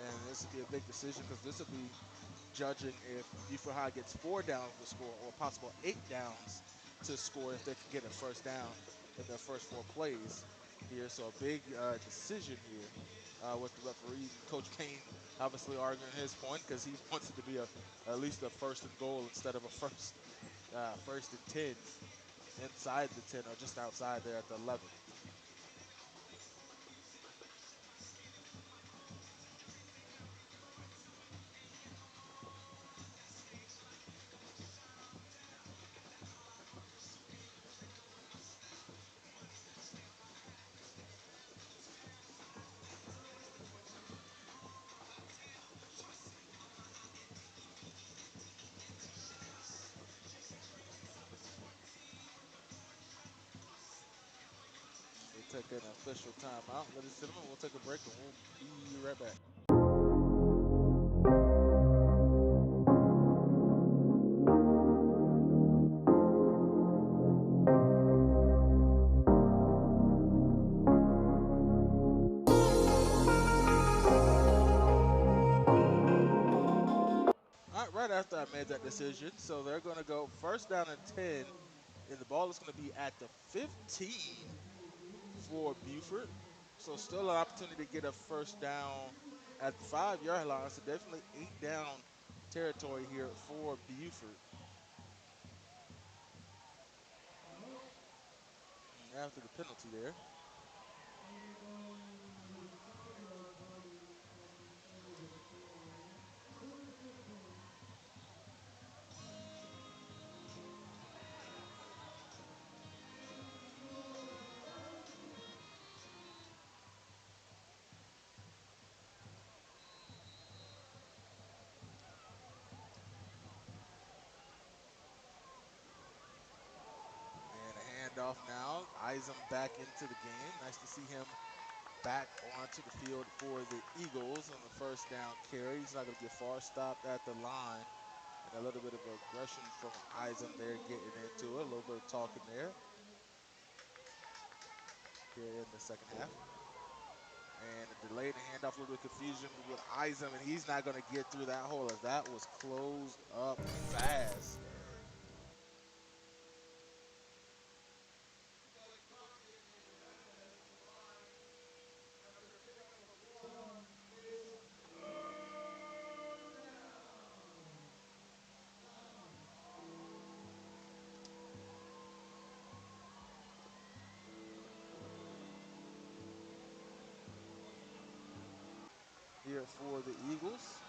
And this will be a big decision because this will be judging if Beaufort High gets 4 downs to score or possible 8 downs to score if they can get a first down in their first 4 plays here. So a big decision here with the referee. Coach Kane obviously arguing his point because he wants it to be at least a first and goal instead of a first and 10 inside the 10 or just outside there at the 11. take an official timeout. Ladies and gentlemen, we'll take a break and we'll be right back. All right, right after I made that decision, so they're going to go first down and 10, and the ball is going to be at the 15 for Beaufort. So still an opportunity to get a first down at the 5-yard line. So definitely 8-down territory here for Beaufort. After the penalty there. And a handoff now. Eisen back into the game. Nice to see him back onto the field for the Eagles on the first down carry. He's not going to get far, stopped at the line. And a little bit of aggression from Eisen there getting into it. A little bit of talking there here in the second half. And a delayed handoff, a little bit of confusion with Eisen, and he's not going to get through that hole as that was closed up fast. Here for the Eagles.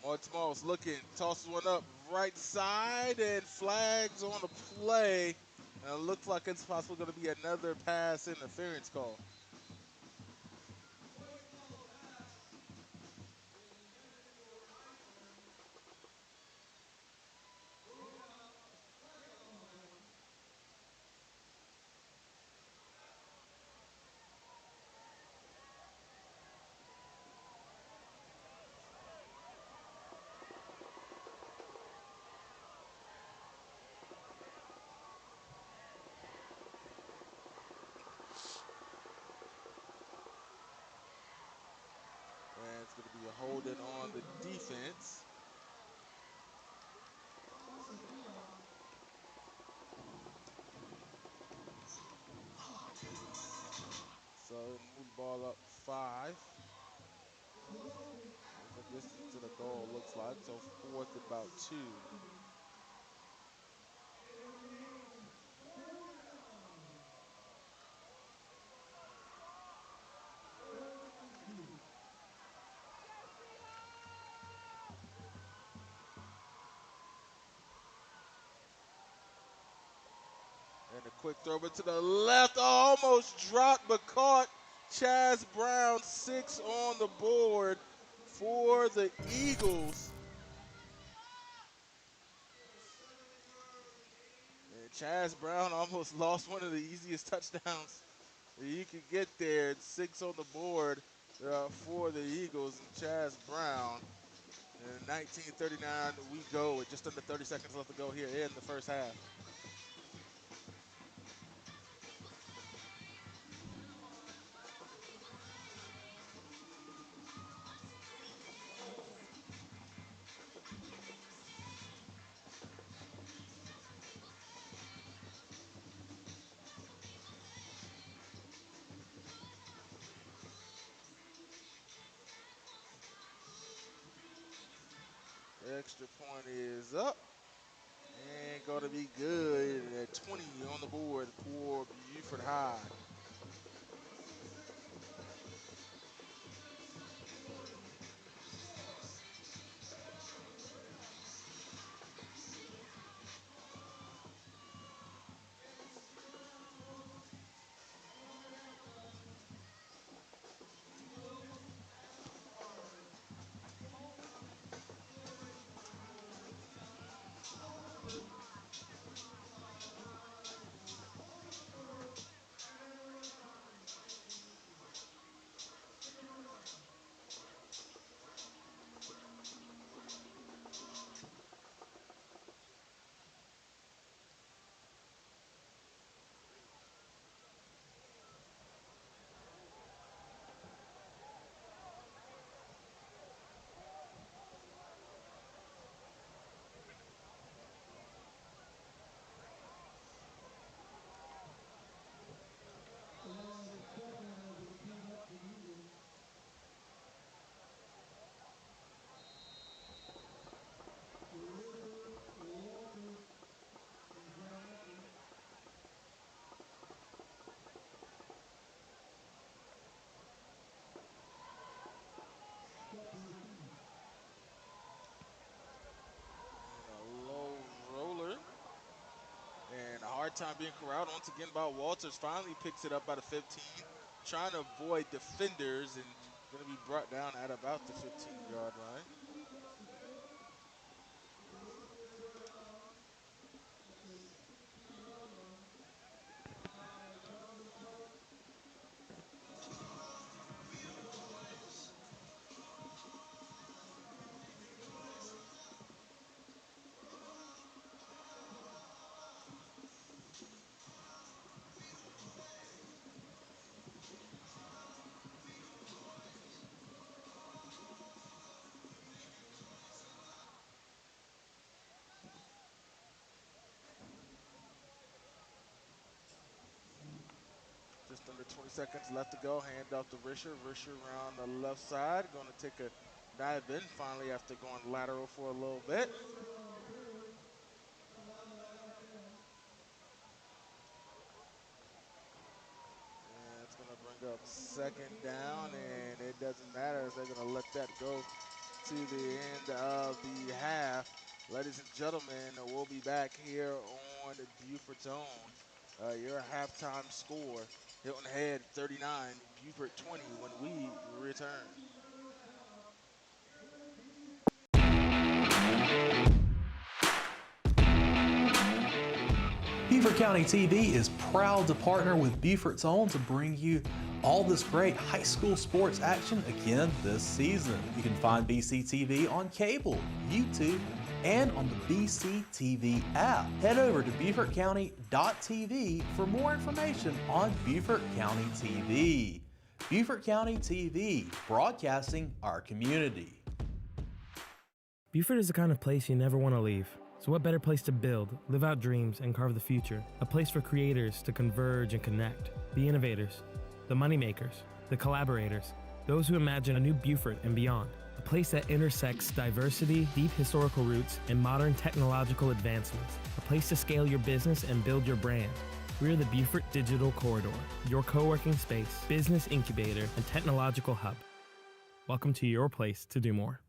Mortimer's looking, tosses one up right side, and flags on the play. And it looks like it's possibly going to be another pass interference call. And it's going to be a holding on the defense. So move the ball up 5. The distance to the goal looks like. So 4th and about 2. And a quick throw to the left. Almost dropped, but caught. Chaz Brown, 6 on the board for the Eagles. And Chaz Brown almost lost one of the easiest touchdowns that you could get there. 6 on the board for the Eagles and Chaz Brown. And 19:39 we go with just under 30 seconds left to go here in the first half. The extra point is up and going to be good at 20 on the board for Beaufort High. time being corralled once again by Walters. Finally picks it up by the 15, trying to avoid defenders and going to be brought down at about the 15-yard line. Just under 20 seconds left to go. Hand off to Risher. Risher around the left side. Going to take a dive in finally after going lateral for a little bit. And it's going to bring up second down, and it doesn't matter as they're going to let that go to the end of the half. Ladies and gentlemen, we'll be back here on Beaufort's Own. Your halftime score, Hilton Head 39, Beaufort 20 when we return.
Beaufort County TV is proud to partner with Beaufort's Own to bring you all this great high school sports action again this season. You can find BC TV on cable, YouTube, and on the BC TV app. Head over to BeaufortCounty.tv for more information on Beaufort County TV. Beaufort County TV, broadcasting our community.
Beaufort is the kind of place you never want to leave. So what better place to build, live out dreams, and carve the future? A place for creators to converge and connect. The innovators, the moneymakers, the collaborators, those who imagine a new Beaufort and beyond. A place that intersects diversity, deep historical roots, and modern technological advancements. A place to scale your business and build your brand. We're the Beaufort Digital Corridor, your co-working space, business incubator, and technological hub. Welcome to your place to do more.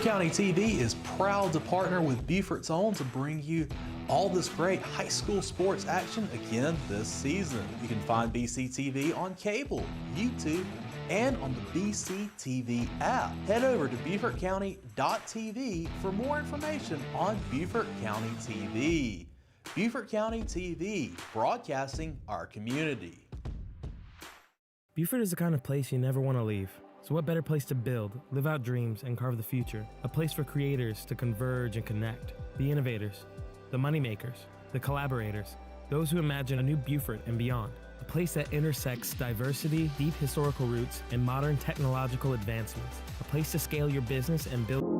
County TV is proud to partner with Beaufort's Own to bring you all this great high school sports action again this season. You can find BC TV on cable, YouTube, and on the BC TV app. Head over to BeaufortCounty.tv for more information on Beaufort County TV. Beaufort County TV, broadcasting our community.
Beaufort is the kind of place you never want to leave. So what better place to build, live out dreams, and carve the future? A place for creators to converge and connect. The innovators, the moneymakers, the collaborators, those who imagine a new Beaufort and beyond. A place that intersects diversity, deep historical roots, and modern technological advancements. A place to scale your business and build.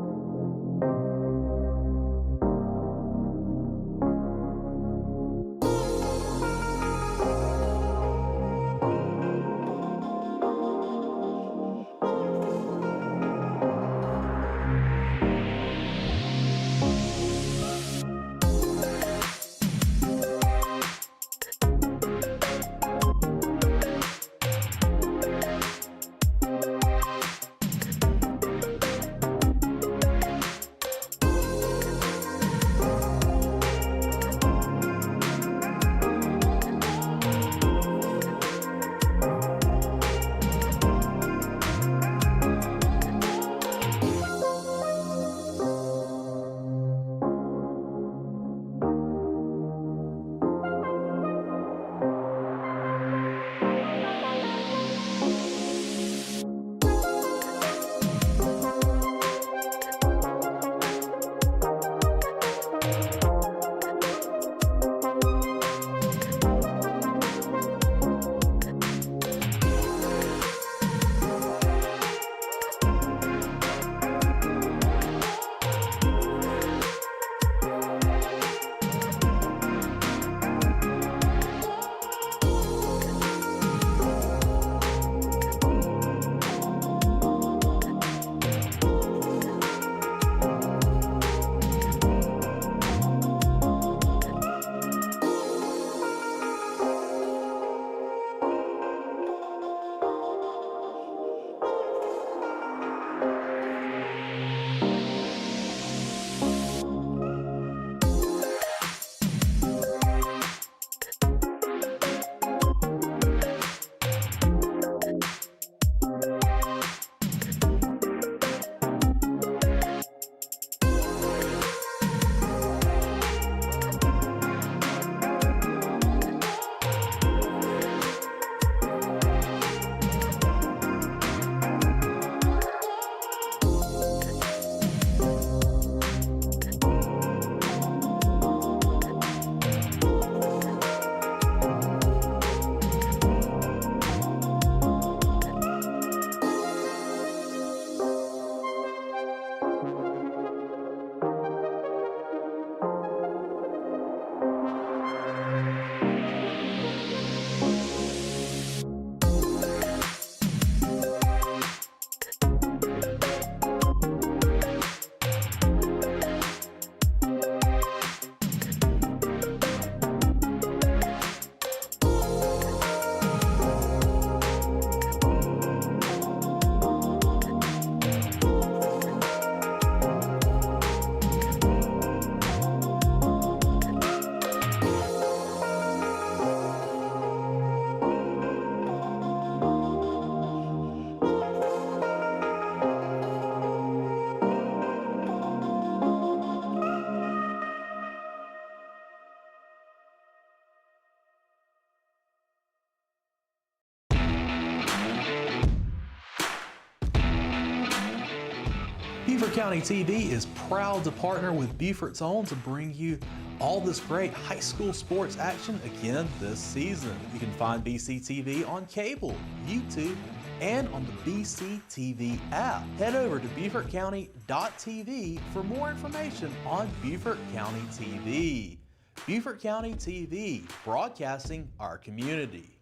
Beaufort County TV is proud to partner with Beaufort's Own to bring you all this great high school sports action again this season. You can find BC TV on cable, YouTube, and on the BC TV app. Head over to BeaufortCounty.tv for more information on Beaufort County TV. Beaufort County TV, broadcasting our community.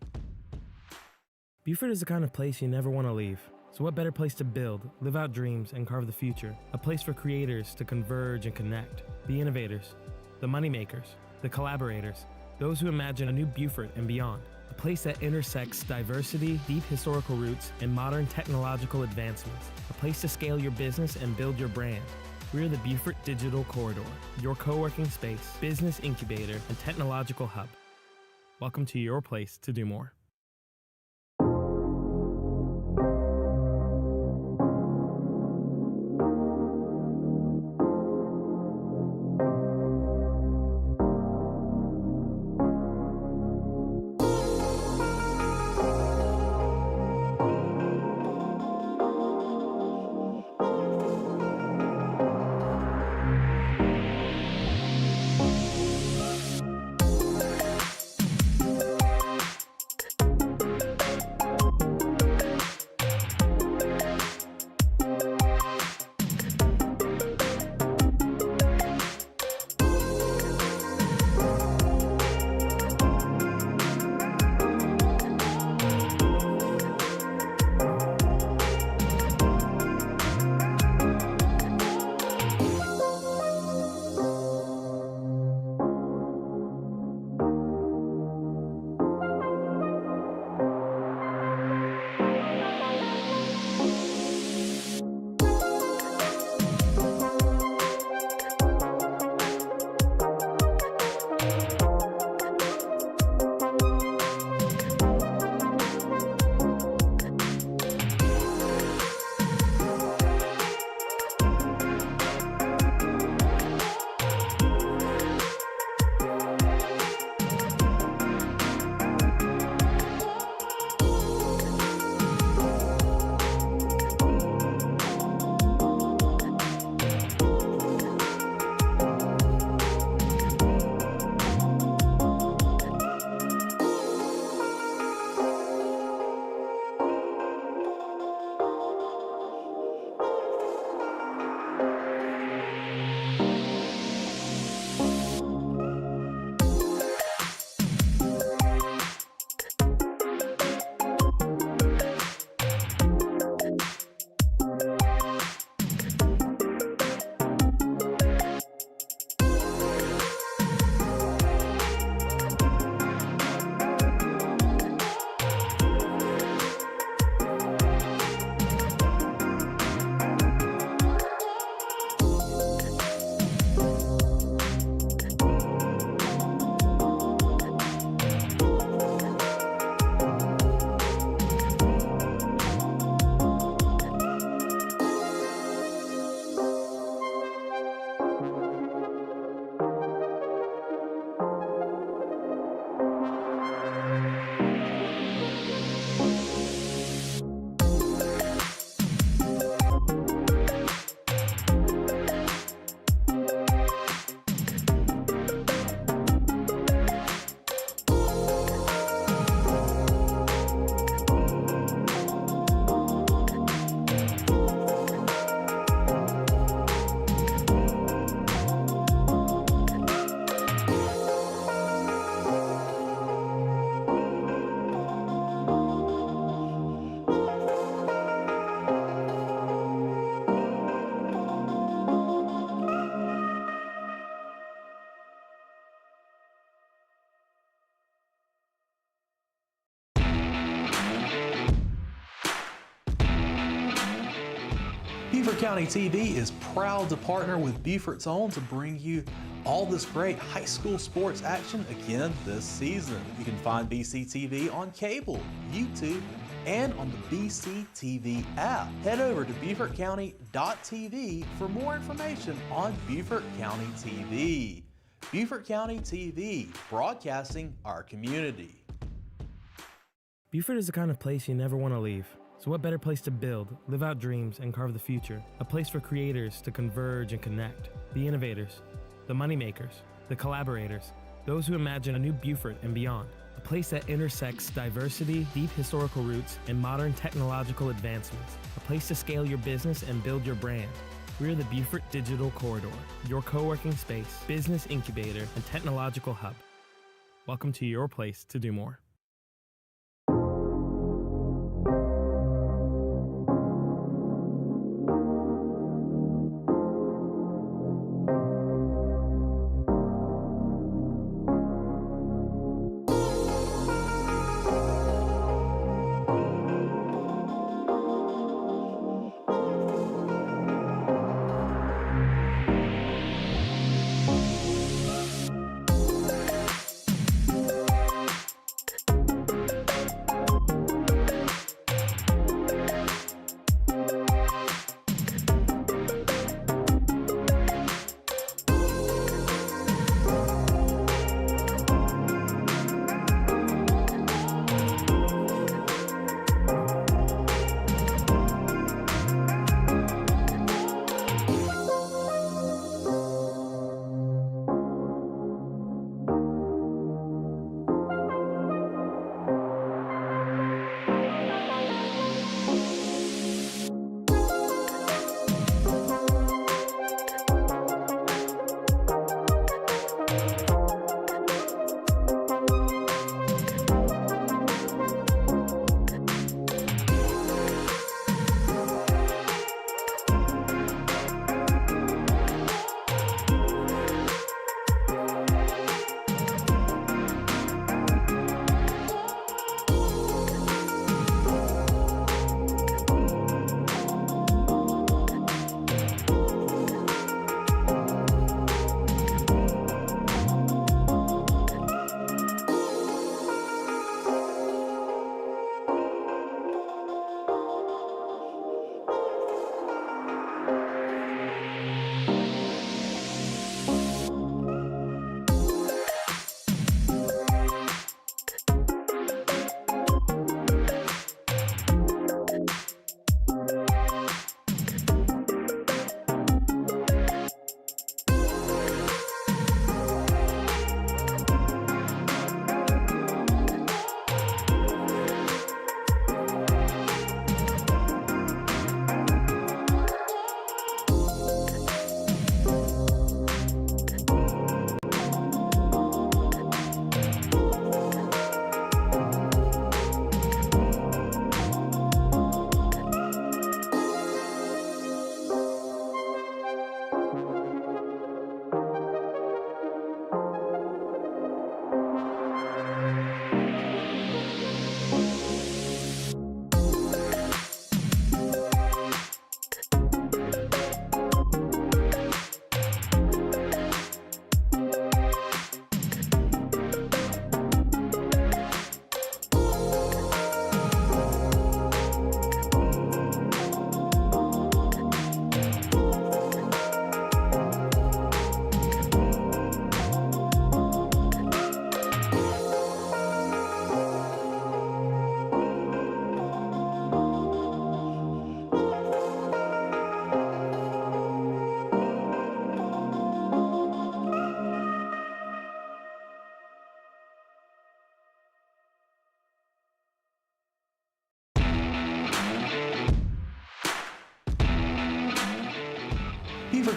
Beaufort is the kind of place you never want to leave. So what better place to build, live out dreams, and carve the future? A place for creators to converge and connect. The innovators, the moneymakers, the collaborators, those who imagine a new Beaufort and beyond. a place that intersects diversity, deep historical roots, and modern technological advancements, a place to scale your business and build your brand. We're the Beaufort Digital Corridor, your co-working space, business incubator, and technological hub. Welcome to your place to do more.
Beaufort County TV is proud to partner with Beaufort's Own to bring you all this great high school sports action again this season. You can find BCTV on cable, YouTube, and on the BCTV app. Head over to BeaufortCounty.tv for more information on Beaufort County TV. Beaufort County TV, broadcasting our community.
Beaufort is the kind of place you never want to leave. So what better place to build, live out dreams, and carve the future? A place for creators to converge and connect. The innovators, the moneymakers, the collaborators, those who imagine a new Beaufort and beyond. A place that intersects diversity, deep historical roots, and modern technological advancements. A place to scale your business and build your brand. We're the Beaufort Digital Corridor, your co-working space, business incubator, and technological hub. Welcome to your place to do more.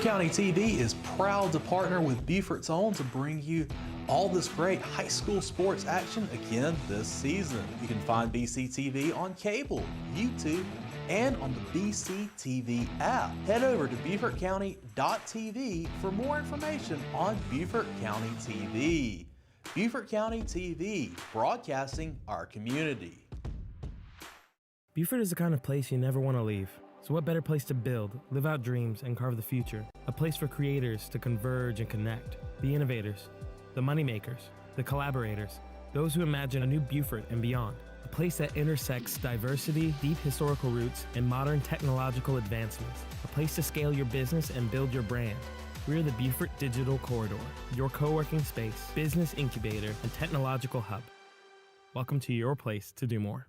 County TV is proud to partner with Beaufort's Own to bring you all this great high school sports action again this season. You can find BC TV on cable, YouTube, and on the BC TV app. Head over to BeaufortCounty.tv for more information on Beaufort County TV. Beaufort County TV, broadcasting our community.
Beaufort is the kind of place you never want to leave. So what better place to build, live out dreams, and carve the future? A place for creators to converge and connect. The innovators, the moneymakers, the collaborators, those who imagine a new Beaufort and beyond. A place that intersects diversity, deep historical roots, and modern technological advancements. A place to scale your business and build your brand. We're the Beaufort Digital Corridor, your co-working space, business incubator, and technological hub. Welcome to your place to do more.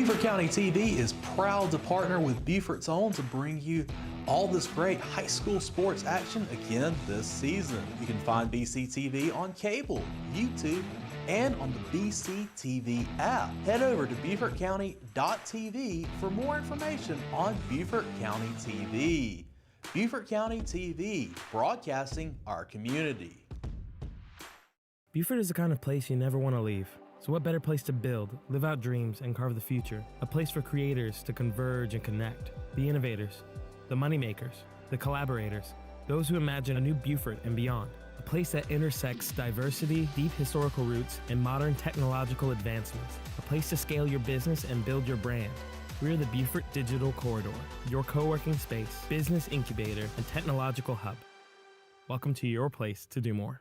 Beaufort County TV is proud to partner with Beaufort's Own to bring you all this great high school sports action again this season. You can find BC TV on cable, YouTube, and on the BC TV app. Head over to BeaufortCounty.tv for more information on Beaufort County TV. Beaufort County TV, broadcasting our community.
Beaufort is the kind of place you never want to leave. So what better place to build, live out dreams, and carve the future? A place for creators to converge and connect. The innovators, the moneymakers, the collaborators, those who imagine a new Beaufort and beyond. A place that intersects diversity, deep historical roots, and modern technological advancements. A place to scale your business and build your brand. We're the Beaufort Digital Corridor, your co-working space, business incubator, and technological hub. Welcome to your place to do more.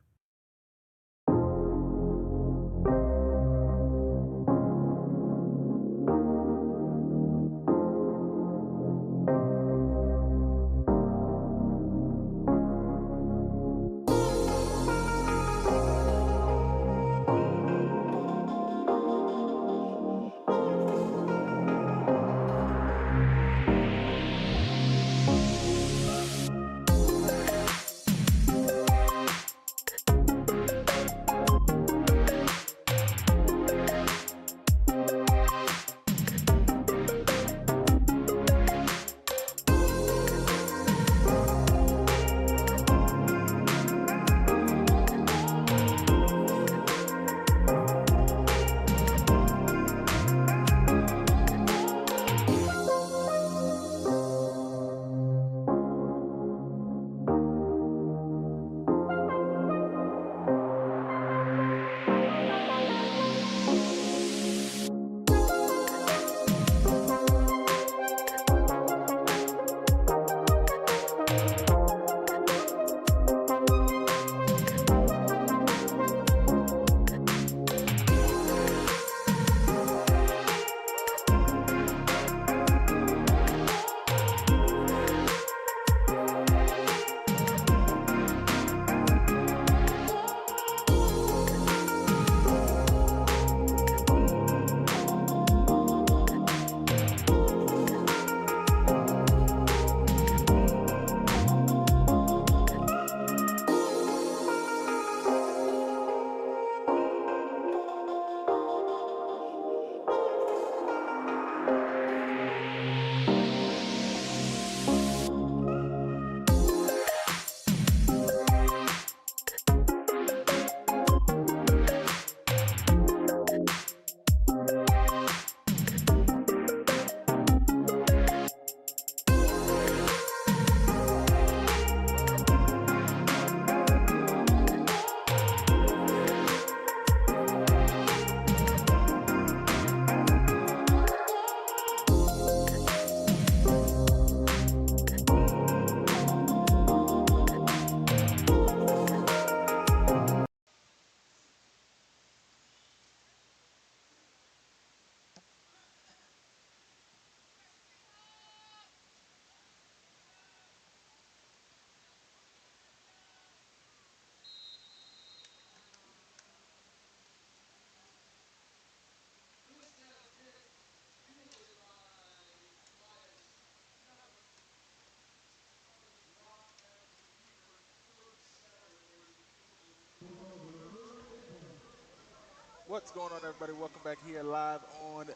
What's going on, everybody? Welcome back here live on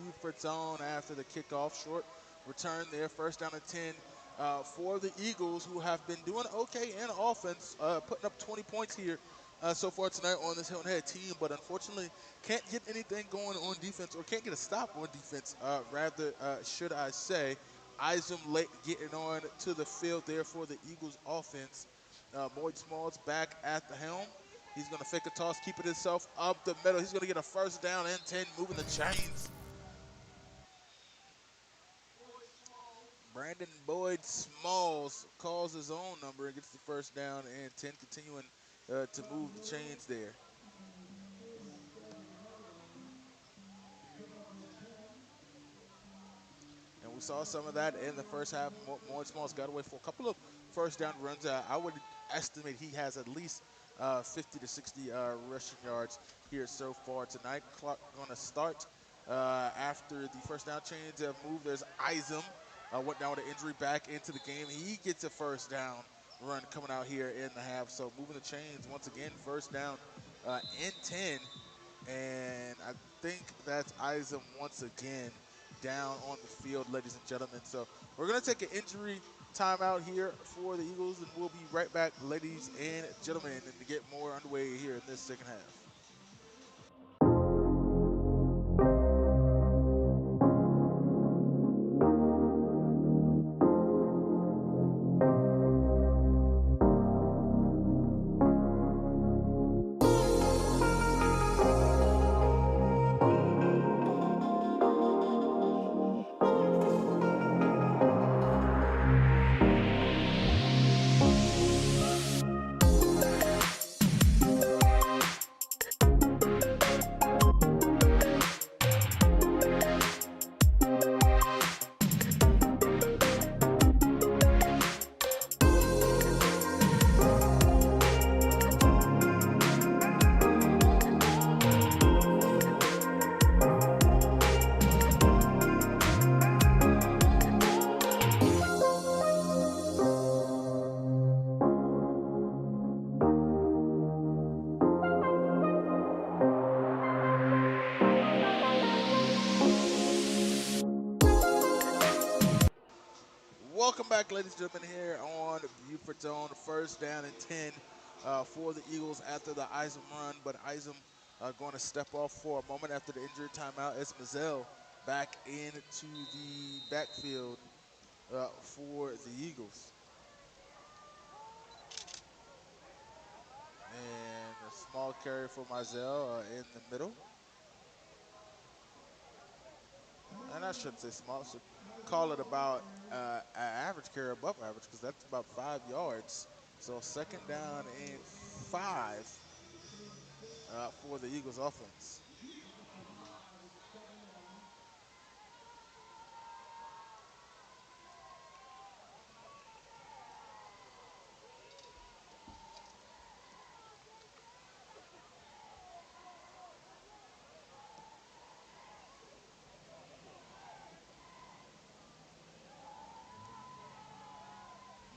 Beaufort Zone after the kickoff. Short return there, first down and 10 for the Eagles, who have been doing okay in offense, putting up 20 points here so far tonight on this Hilton Head team, but unfortunately can't get anything going on defense, or can't get a stop on defense, should I say. Izum late getting on to the field there for the Eagles offense. Boyd Smalls back at the helm. He's going to fake a toss, keep it himself up the middle. He's going to get a first down and 10, moving the chains. Brandon Boyd Smalls calls his own number and gets the first down and 10, continuing to move the chains there. And we saw some of that in the first half. Boyd Smalls got away for a couple of first down runs. I would estimate he has at least 50 to 60 rushing yards here so far tonight. Clock going to start after the first down chains have moved. There's Izum, went down with an injury, back into the game. He gets a first down run coming out here in the half. So moving the chains once again, first down and 10. And I think that's Izum once again down on the field, ladies and gentlemen. So we're going to take an injury timeout here for the Eagles, and we'll be right back, ladies and gentlemen, and to get more underway here in this second half. Welcome back, ladies and gentlemen, here on Beaufort Zone. First down and 10 for the Eagles after the Isom run, but Isom going to step off for a moment after the injury timeout as Mazzell back into the backfield for the Eagles. And a small carry for Mazzell in the middle. And I shouldn't say small, I should call it about an average carry, above average, because that's about 5 yards. So second down and 5 for the Eagles offense.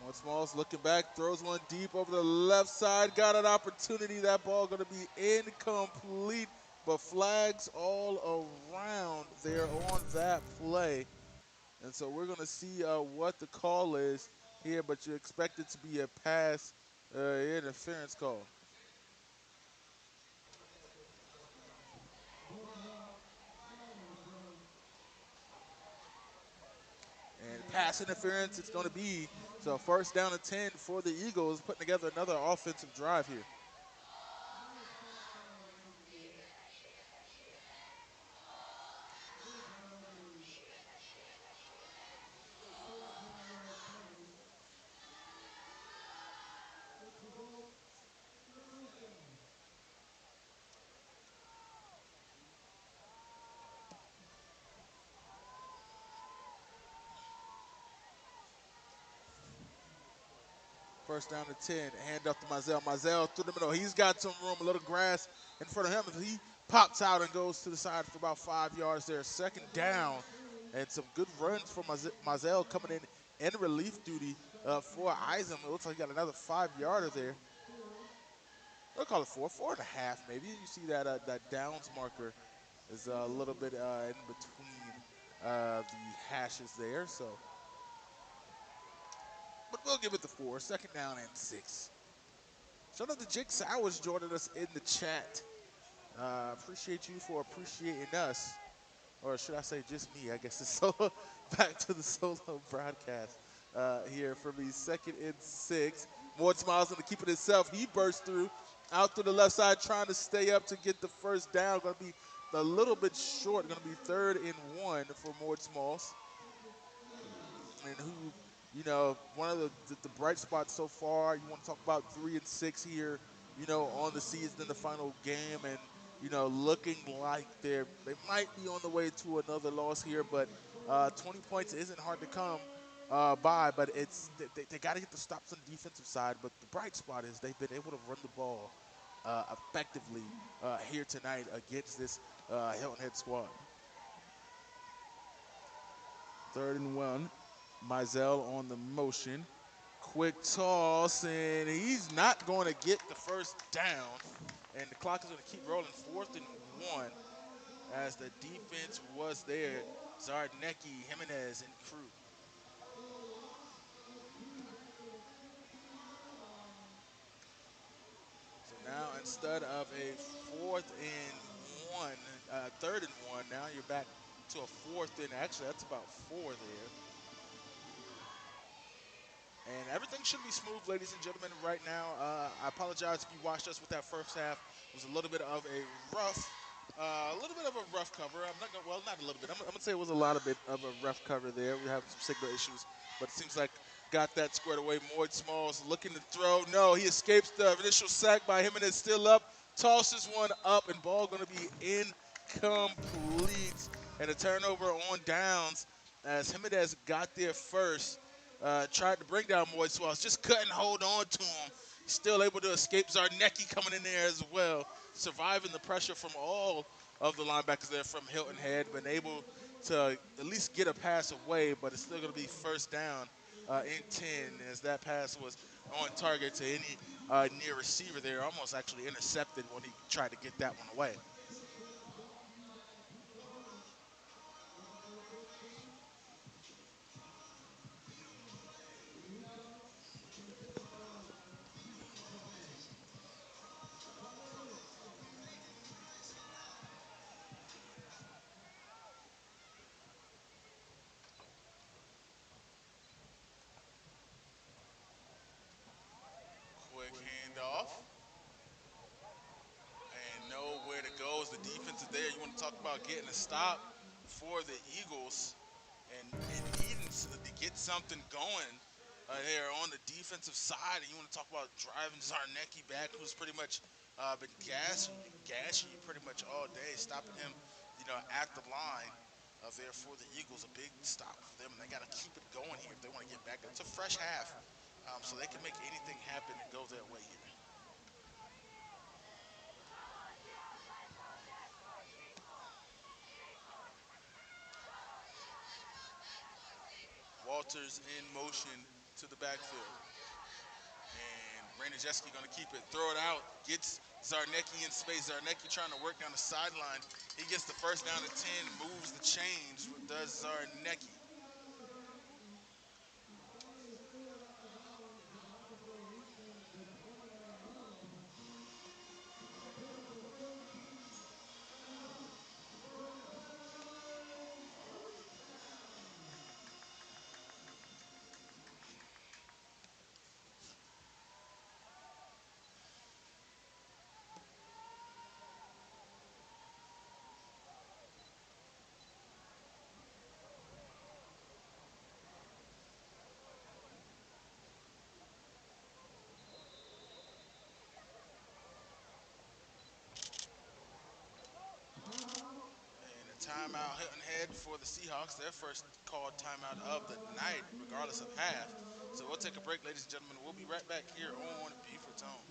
More Smalls looking back, throws one deep over the left side, got an opportunity. That ball going to be incomplete, but flags all around there on that play. And so we're going to see what the call is here, but you expect it to be a pass interference call. And pass interference it's going to be. So first down and 10 for the Eagles, putting together another offensive drive here. First down to 10, hand up to Mazzell. Mazzell through the middle. He's got some room, a little grass in front of him. If he pops out and goes to the side for about 5 yards there. Second down, and some good runs from Mazzell coming in relief duty for Isom. It looks like he got another 5-yarder there. We'll call it 4.5 maybe. You see that that downs marker is a little bit in between the hashes there. So, but we'll give it the 4. Second down and 6. Shout out to Jake Sowers joining us in the chat. Appreciate you for appreciating us. Or should I say just me? I guess it's solo. Back to the solo broadcast here for me. Second and 6. More Smiles going to keep it himself. He bursts through out to the left side trying to stay up to get the first down. Going to be a little bit short. Going to be 3rd and 1 for Mort Smalls. And who, you know, one of the bright spots so far, you want to talk about 3 and 6 here, you know, on the season in the final game, and, you know, looking like they might be on the way to another loss here, but 20 points isn't hard to come by, but it's they got to get the stops on the defensive side, but the bright spot is they've been able to run the ball effectively here tonight against this Hilton Head squad. 3rd and 1. Mazzell on the motion. Quick toss, and he's not going to get the first down. And the clock is going to keep rolling. 4th and 1 as the defense was there. Zarnecki, Jimenez, and crew. So now instead of a 4th and 1, 3rd and 1, now you're back to a 4th and actually that's about 4 there. And everything should be smooth, ladies and gentlemen, right now. I apologize if you watched us with that first half. It was a little bit of a rough cover. I'm not gonna, well, not a little bit. I'm gonna say it was a lot of bit of a rough cover there. We have some signal issues, but it seems like got that squared away. Moyd Smalls looking to throw. No, he escapes the initial sack by him, and it's still up. Tosses one up, and ball gonna be incomplete. And a turnover on downs as Jimenez got there first. Tried to bring down Moyd Smalls, just couldn't hold on to him. Still able to escape. Zarnecki coming in there as well, surviving the pressure from all of the linebackers there from Hilton Head. Been able to at least get a pass away, but it's still going to be first down in 10 as that pass was on target to any near receiver there. Almost actually intercepted when he tried to get that one away. hand off and know where to go as the defense is there. You want to talk about getting a stop for the Eagles and needing to get something going there on the defensive side. And you want to talk about driving Zarnecki back, who's pretty much been gashing you pretty much all day, stopping him, at the line. There for the Eagles, a big stop for them, and they got to keep it going here if they want to get back. It's a fresh half, so they can make anything happen and go their way here. Walters in motion to the backfield. And Ranijeski going to keep it, throw it out, gets Zarnecki in space. Zarnecki trying to work down the sideline. He gets the first down to 10, moves the chains. What does Zarnecki? And a timeout Hilton Head for the Seahawks, their first called timeout of the night, regardless of half. So we'll take a break, ladies and gentlemen. We'll be right back here on Beaufort's Own.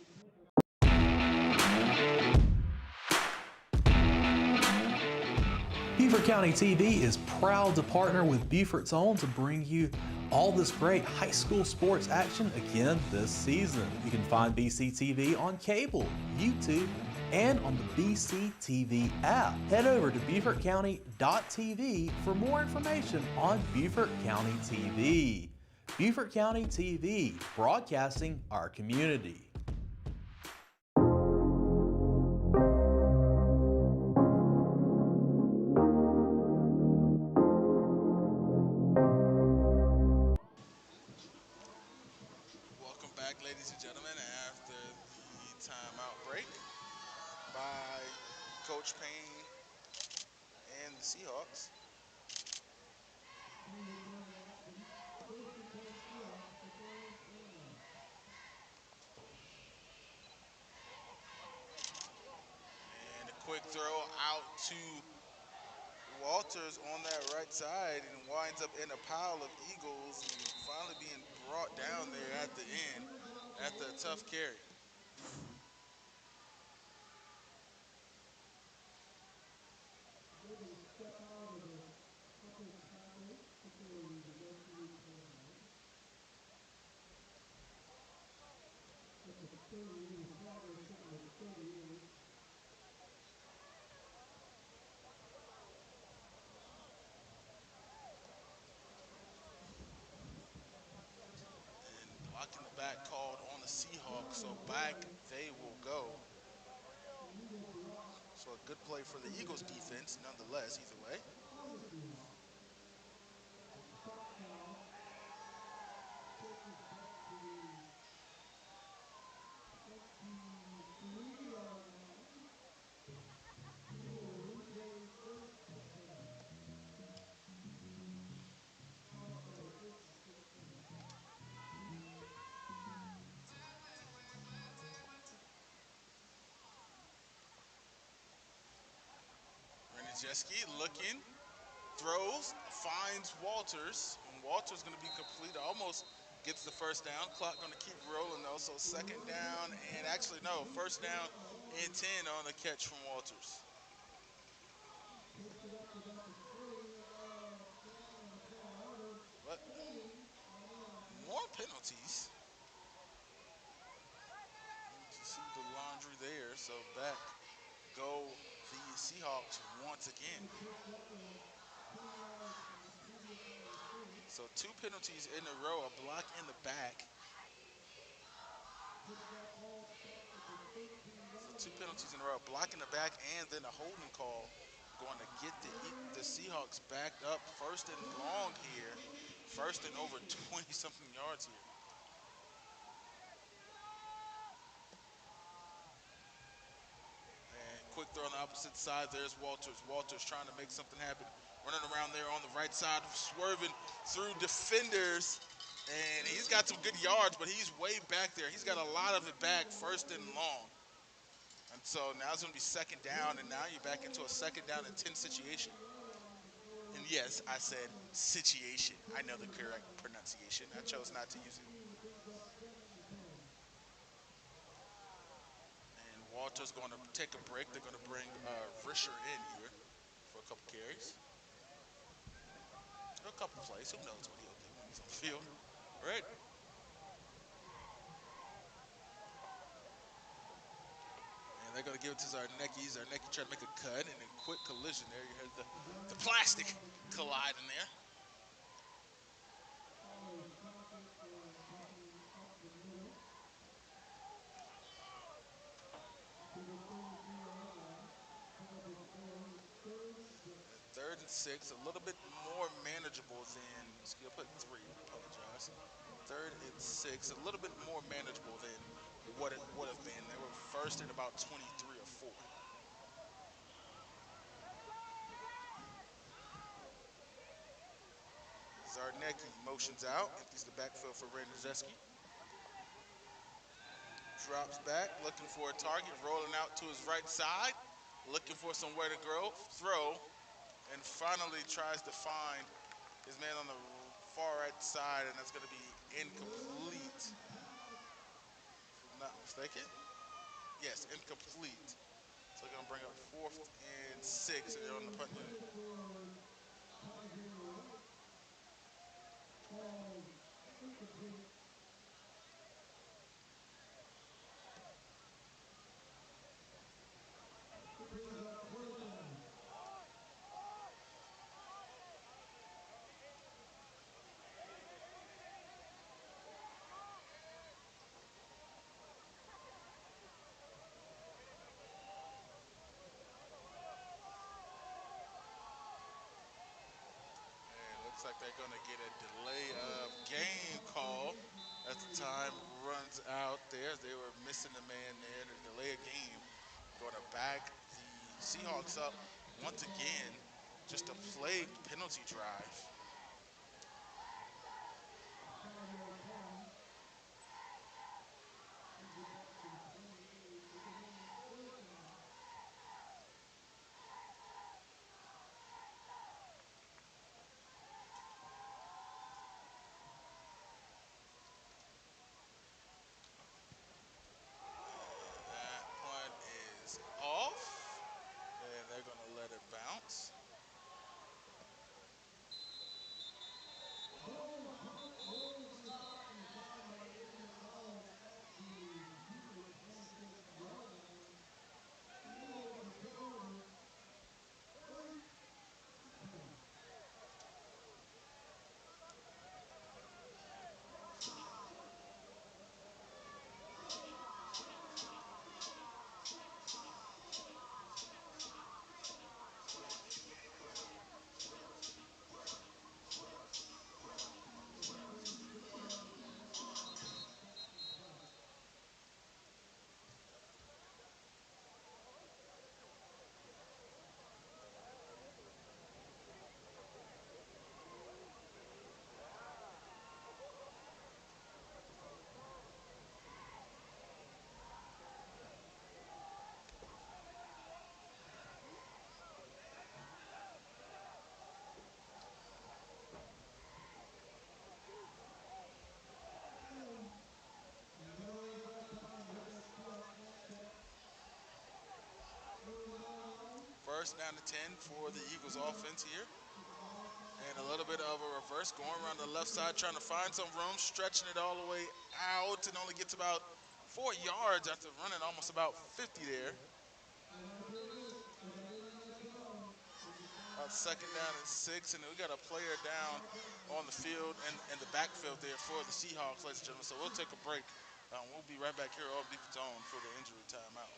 Beaufort County TV is proud to partner with Beaufort's Own to bring you all this great high school sports action again this season. You can find BCTV on cable, YouTube, and on the BCTV app. Head over to BeaufortCounty.tv for more information on Beaufort County TV. Beaufort County TV, broadcasting our community.
Welcome back, ladies and gentlemen, after the timeout break by Coach Payne and the Seahawks. And a quick throw out to Walters on that right side and winds up in a pile of Eagles and finally being brought down there at the end after a tough carry. And blocking the back called on the Seahawks, so back they will go. So a good play for the Eagles defense nonetheless, either way. Ranijeski looking, throws, finds Walters, and Walters going to be complete, almost gets the first down. Clock going to keep rolling though, so second down, and actually no, first down and 10 on the catch from Walters. But more penalties. You see the laundry there, so back go the Seahawks once again. So two penalties in a row, a block in the back. So two penalties in a row, a block in the back, and then a holding call going to get the Seahawks backed up first and long here. First and over 20-something yards here. opposite side. There's Walters. Walters trying to make something happen. Running around there on the right side, swerving through defenders. And he's got some good yards, but he's way back there. He's got a lot of it back, first and long. And so now it's going to be second down, and now you're back into a second down and 10 situation. And yes, I said situation. I know the correct pronunciation. I chose not to use it. And Walter's going to take a break. They're going to bring Risher in here for a couple carries. Or a couple plays. Who knows what he'll do when he's on the field, right? And they're going to give it to Zarnecki. Zarnecki trying to make a cut, and a quick collision there. You heard the plastic collide in there. Third and 6, a little bit more manageable than, I'll put 3, I apologize. Third and 6, a little bit more manageable than what it would have been. They were first and about 23 or 4. Zarnecki motions out, empties the backfield for Randrzewski. Drops back, looking for a target, rolling out to his right side, looking for somewhere to throw, and finally tries to find his man on the far right side, and that's going to be incomplete. If I'm not mistaken. Yes, incomplete. So they're going to bring up 4th and 6, and they're on the punt unit. Looks like they're going to get a delay of game call as the time runs out there. They were missing the man there. The delay of game going to back the Seahawks up once again. Just a plagued penalty drive. That punt is off, and they're going to let it bounce. First down to 10 for the Eagles offense here. And a little bit of a reverse, going around the left side, trying to find some room, stretching it all the way out, and only gets about 4 yards after running almost about 50 there. About second down and 6, and we got a player down on the field and in the backfield there for the Seahawks, ladies and gentlemen. So we'll take a break. We'll be right back here on Beaufort Zone for the injury timeout.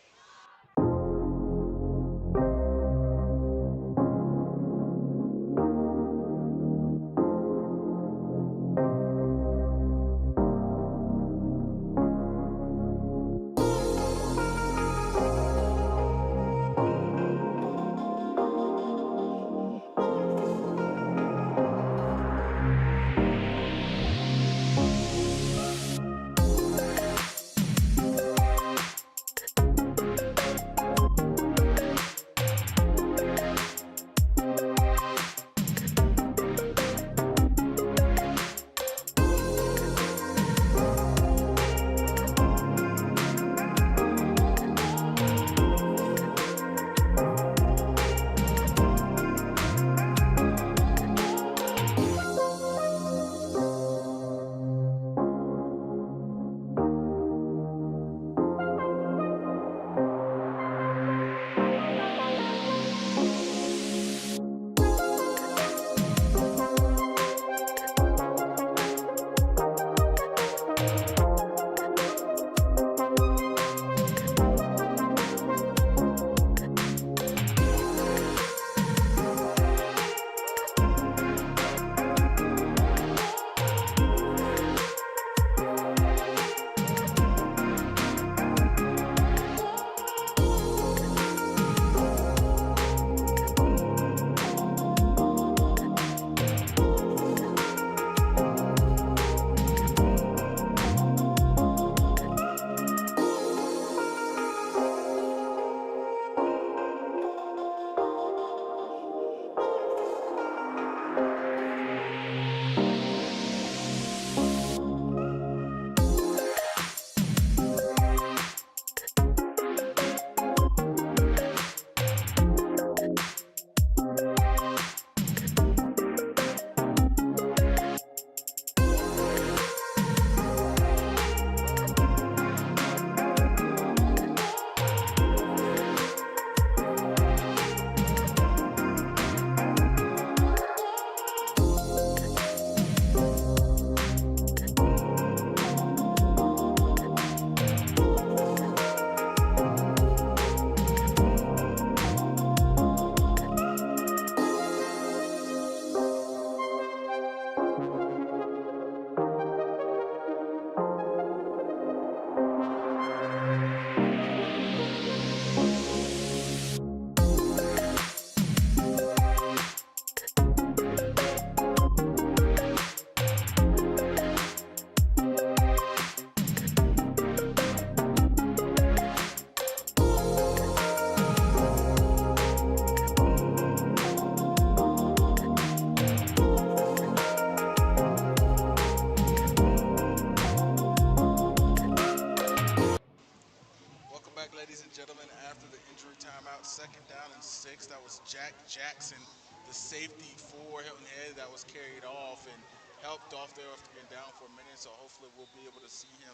ladies and gentlemen, after the injury timeout, 2nd down and 6. That was Jack Jackson, the safety for Hilton Head, that was carried off and helped off there after being down for a minute. So hopefully we'll be able to see him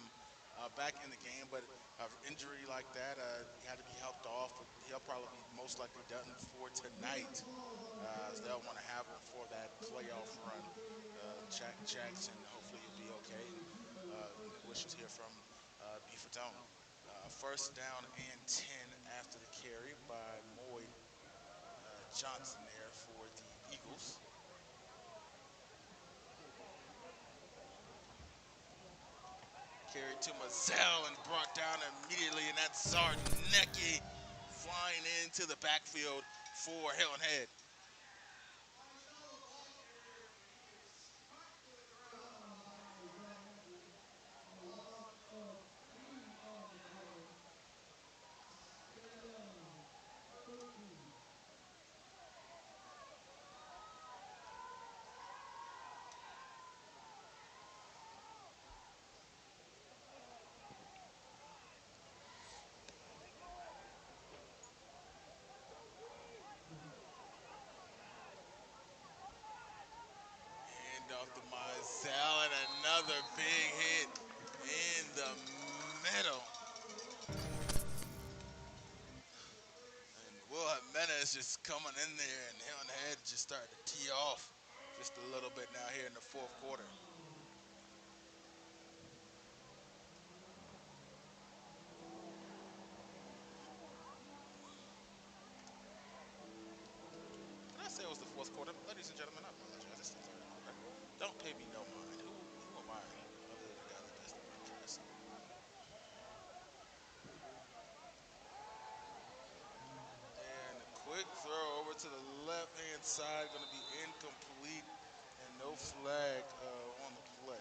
back in the game. But an injury like that, he had to be helped off, but he'll probably be most likely done for tonight. As they'll want to have him for that playoff run. Jack Jackson, hopefully he'll be okay. And good wishes here from Beaufort's own. 1st down and 10 after the carry by Moy Johnson there for the Eagles. Carried to Mazzell and brought down immediately, and that's Zarnecki flying into the backfield for Hilton Head. Hand off to Mazzell, and another big hit in the middle. And Will Jimenez just coming in there, and Hilton Head just starting to tee off just a little bit now here in the 4th quarter. Did I say it was the 4th quarter? Ladies and gentlemen, I apologize. It's the 3rd quarter. Don't pay me no mind. Who am I other than the guy that does the podcast? And a quick throw over to the left-hand side, going to be incomplete, and no flag on the play.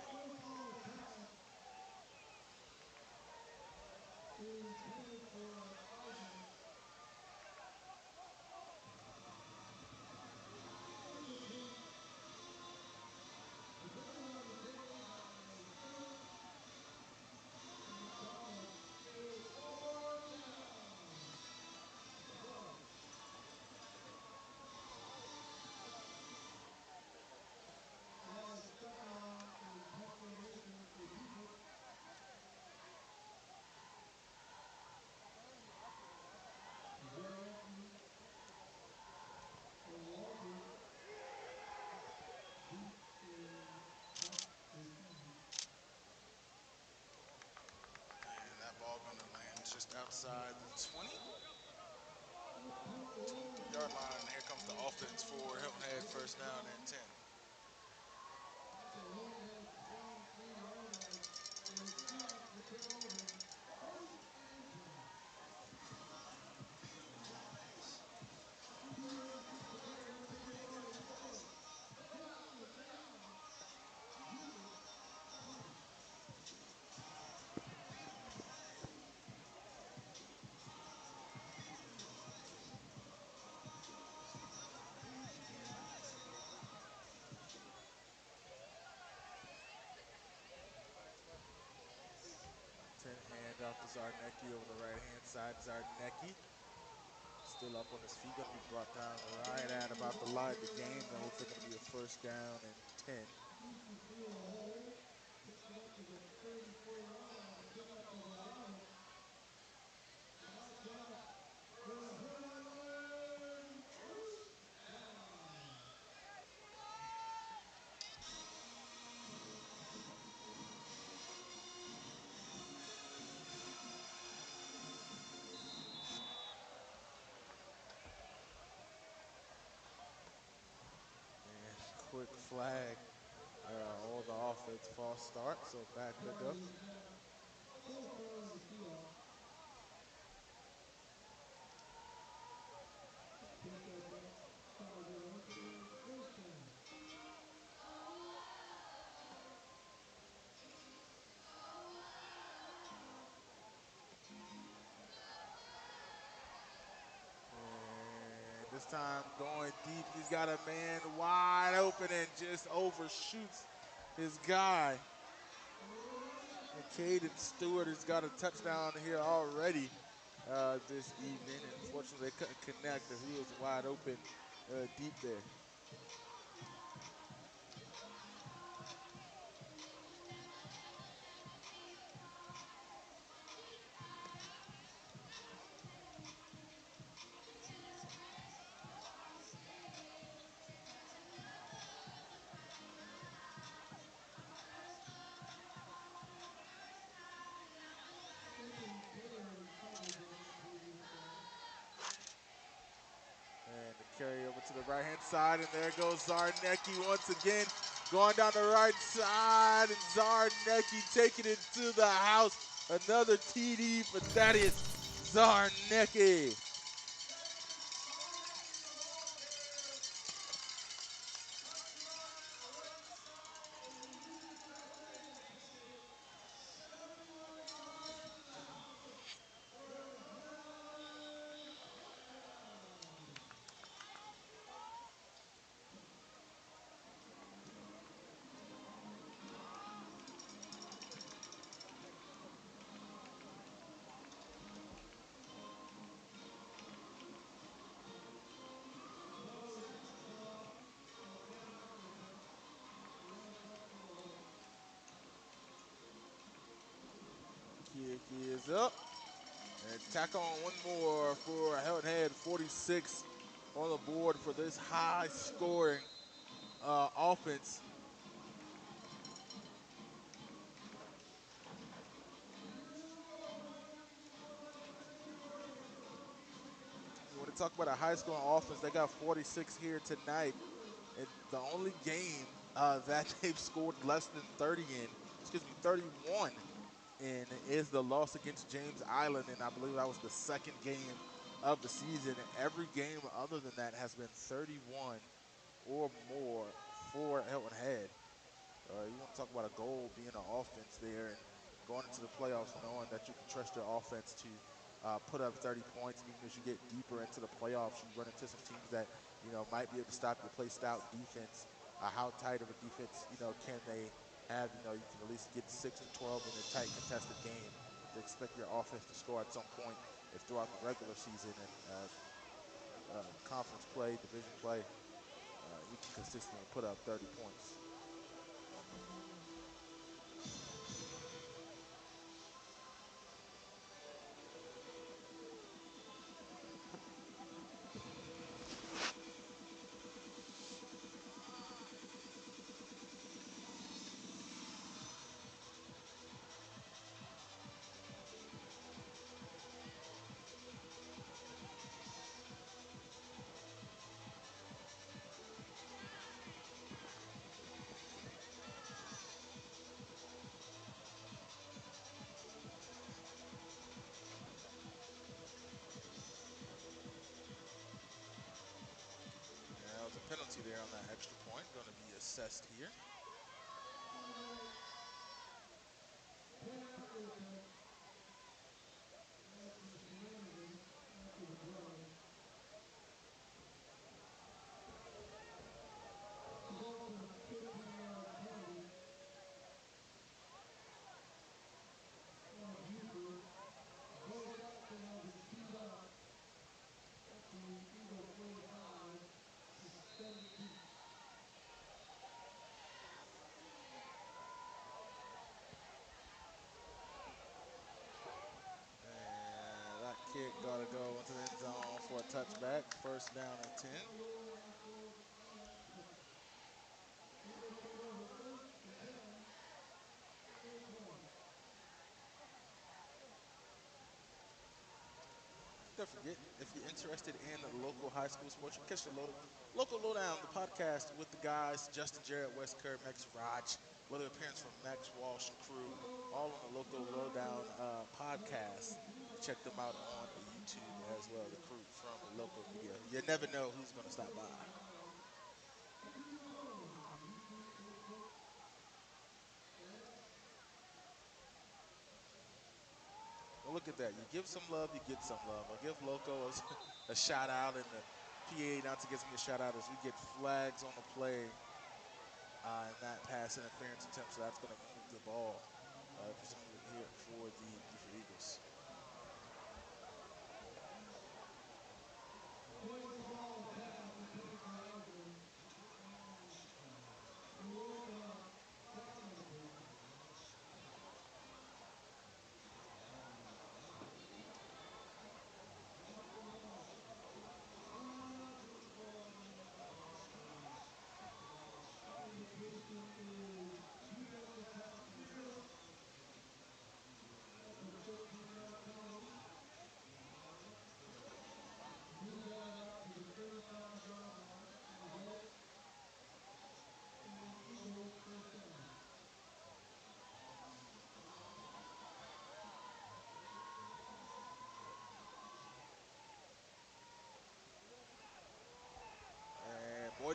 And that ball going to land just outside the 20, 23-yard line. And here comes the offense for Hilton Head, 1st down and 10.
Hand off to Zarnecki over the right-hand side. Zarnecki still up on his feet, going to be brought down right at about the line of the game. That looks like going to be a 1st down and 10. And quick flag on the offense, false start, so back pickup. And this time going deep, he's got a man wide open and just overshoots his guy. And Caden Stewart has got a touchdown here already this evening. And unfortunately, they couldn't connect as he was wide open deep there. And the carry over to the right-hand side, and there goes Zarnecki once again, going down the right side, and Zarnecki taking it to the house. Another TD for Thaddeus Zarnecki. Kick is up. And tack on one more for Hilton Head. 46 on the board for this high-scoring offense. You want to talk about a high-scoring offense? They got 46 here tonight. And the only game that they've scored less than 31 in is the loss against James Island, and I believe that was the second game of the season. Every game other than that has been 31 or more for Hilton Head. You want to talk about a goal being an offense there and going into the playoffs knowing that you can trust your offense to put up 30 points. And even as you get deeper into the playoffs, you run into some teams that, might be able to stop your play stout defense. How tight of a defense, can they have? You can at least get 6 and 12 in a tight contested game to expect your offense to score at some point if throughout the regular season and conference play, division play, you can consistently put up 30 points. Yeah, that was a penalty there on that extra point. Going to be assessed here. And that kick got to go into the end zone for a touchback. First down and 10. Don't forget, if you're interested in local high school sports, you can catch the local lowdown, the podcast with the guys, Justin Jarrett, Wes Kerr, Max Raj, weather appearance from Max Walsh and crew, all on the local lowdown podcast. Check them out on YouTube as well, the crew from local media. You never know who's going to stop by. Well, look at that. You give some love, you get some love. I'll give Loco a shout out, and the PA announcer gives me a shout out as we get flags on the play and that pass interference attempt. So that's going to move the ball for some here for the Beaufort Eagles.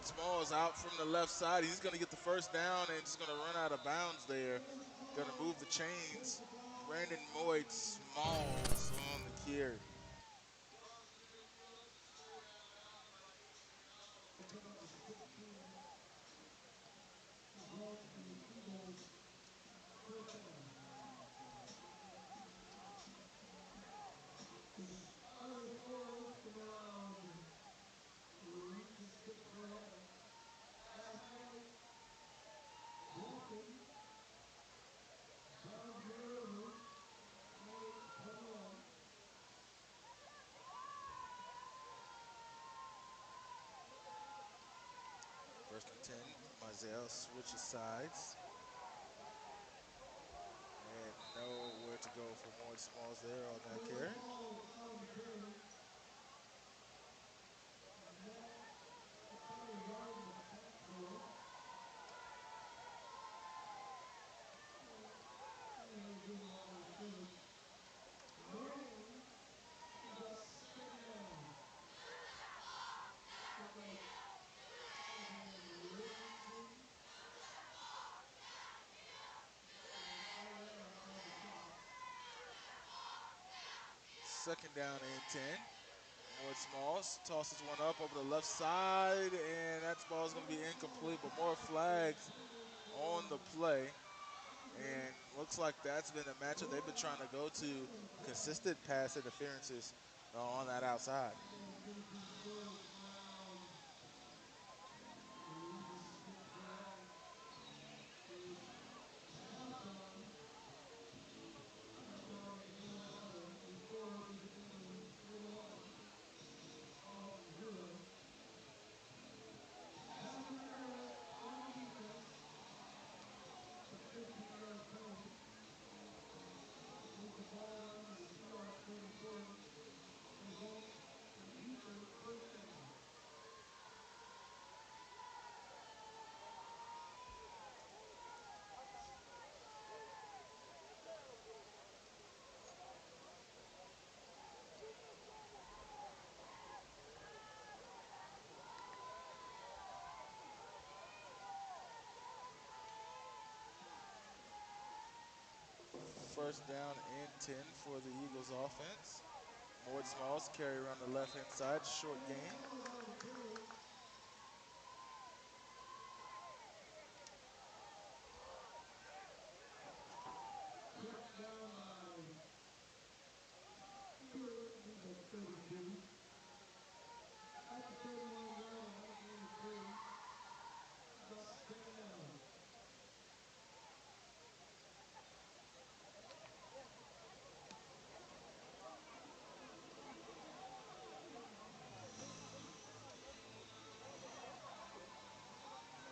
Lloyd Smalls out from the left side. He's going to get the first down and just going to run out of bounds there. Going to move the chains. Brandon Lloyd Smalls on the carry. First and 10, Mizell switches sides. And nowhere to go for Lloyd Smalls there on that carry. Second down and 10. Lloyd Smalls tosses one up over the left side, and that ball is going to be incomplete, but more flags on the play. And looks like that's been a matchup they've been trying to go to, consistent pass interferences on that outside. First down and 10 for the Eagles offense. Lloyd Smalls carry around the left-hand side, short gain.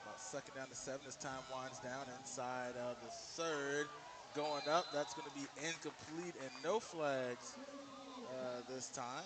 About second down to 7 as time winds down inside of the third. Going up, that's going to be incomplete and no flags this time.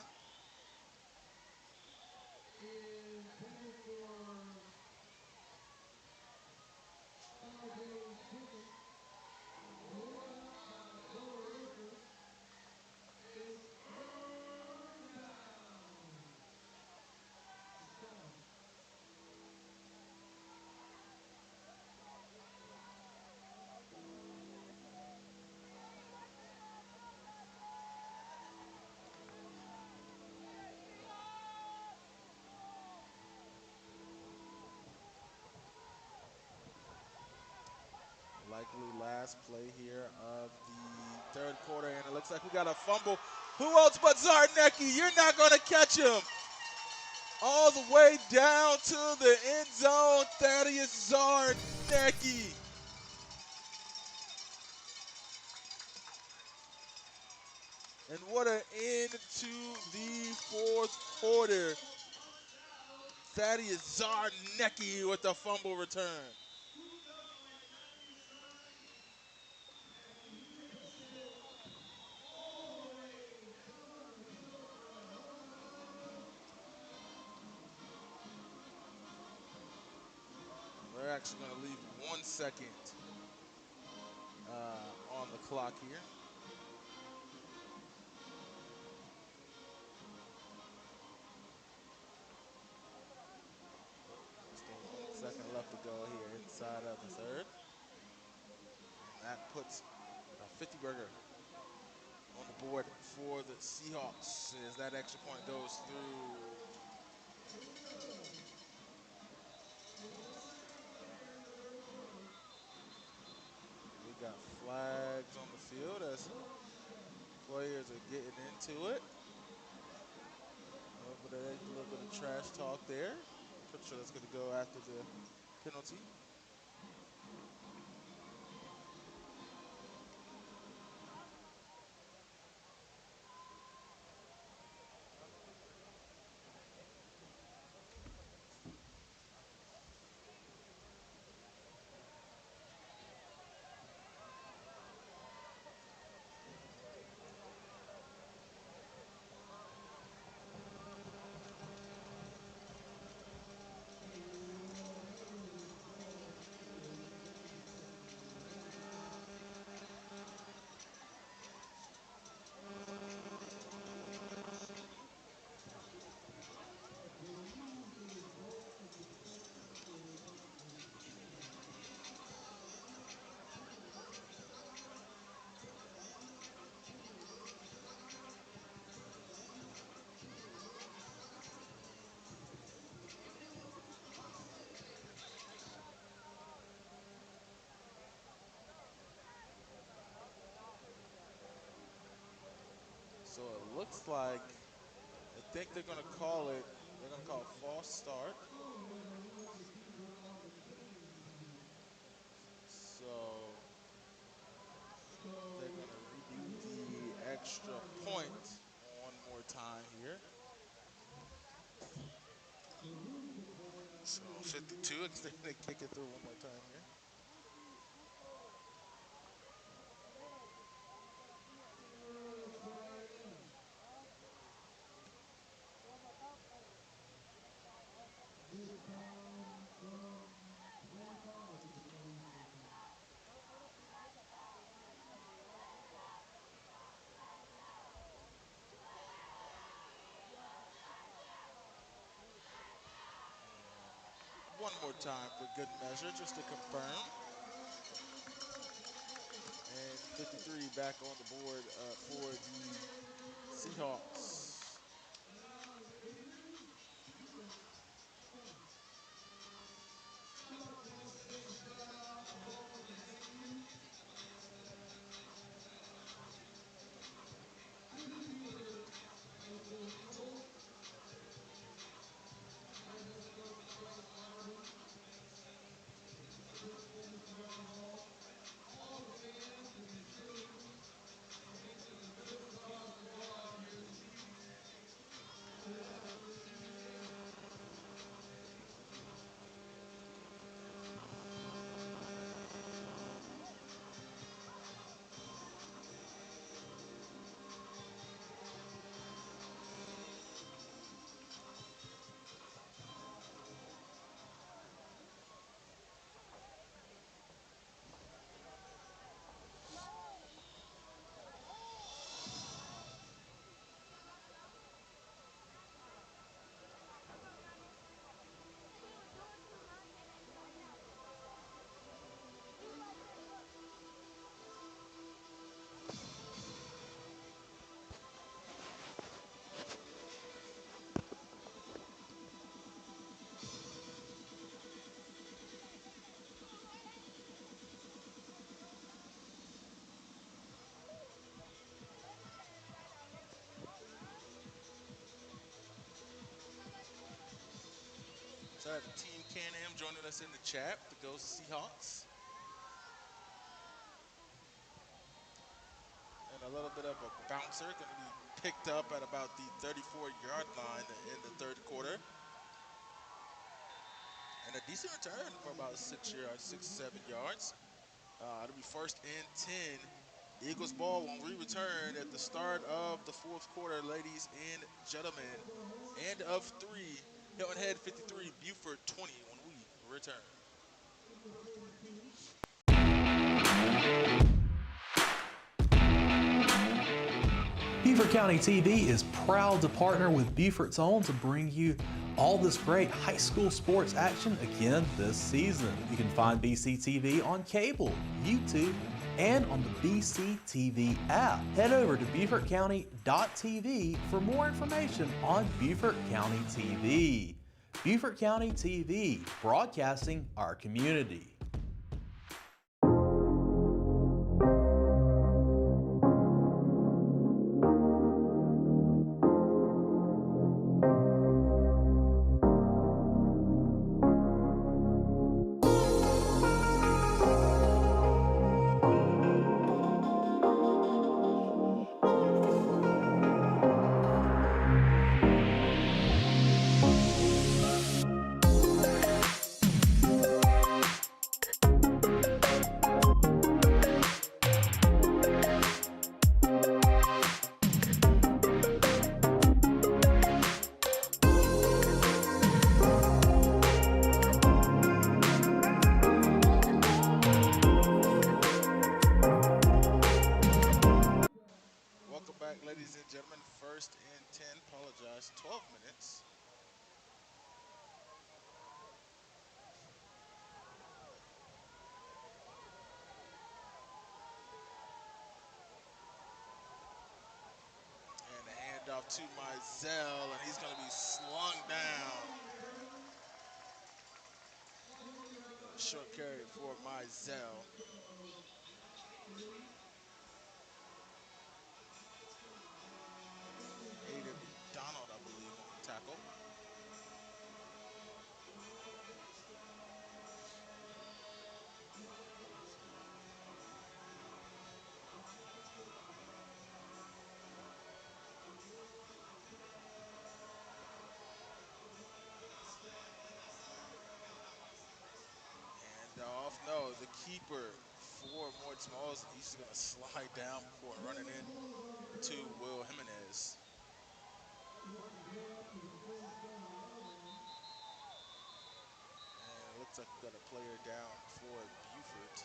Likely last play here of the third quarter, and it looks like we got a fumble. Who else but Zarnecki? You're not going to catch him. All the way down to the end zone, Thaddeus Zarnecki. And what an end to the fourth quarter. Thaddeus Zarnecki with the fumble return. We're actually going to leave 1 second on the clock here. that puts 50 burger on the board for the Seahawks as that extra point goes through. We got flags on the field as players are getting into it. A little bit of trash talk there. Pretty sure that's going to go after the penalty. So it looks like, I think they're going to call it, they're going to call a false start. So they're going to redo the extra point one more time here. So 52, they're going to kick it through one more time here. One more time for good measure, just to confirm. And 53 back on the board for the Seahawks. So I have Team Can-Am joining us in the chat. The Ghost Seahawks. And a little bit of a bouncer going to be picked up at about the 34-yard line in the third quarter. And a decent return for about 6 yards, 6 or 7 yards. It'll be first and 10. Eagles ball when we return at the start of the fourth quarter, ladies and gentlemen. And of 3, Hilton Head 53, Beaufort 20 when we return.
Beaufort County TV is proud to partner with Beaufort's Own to bring you all this great high school sports action again this season. You can find BCTV on cable, YouTube, and on the BCTV app. Head over to BeaufortCounty.tv for more information on Beaufort County TV. Beaufort County TV, broadcasting our community.
Welcome back, ladies and gentlemen. First and 10, apologize, 12 minutes. And the handoff to Mizell, and he's going to be slung down. Short carry for Mizell. Aiden McDonald, I believe, on the tackle. Handoff, no, the keeper for Mort Smalls. He's just going to slide down before running in to Will Jimenez. And it looks like we got a player down for Beaufort.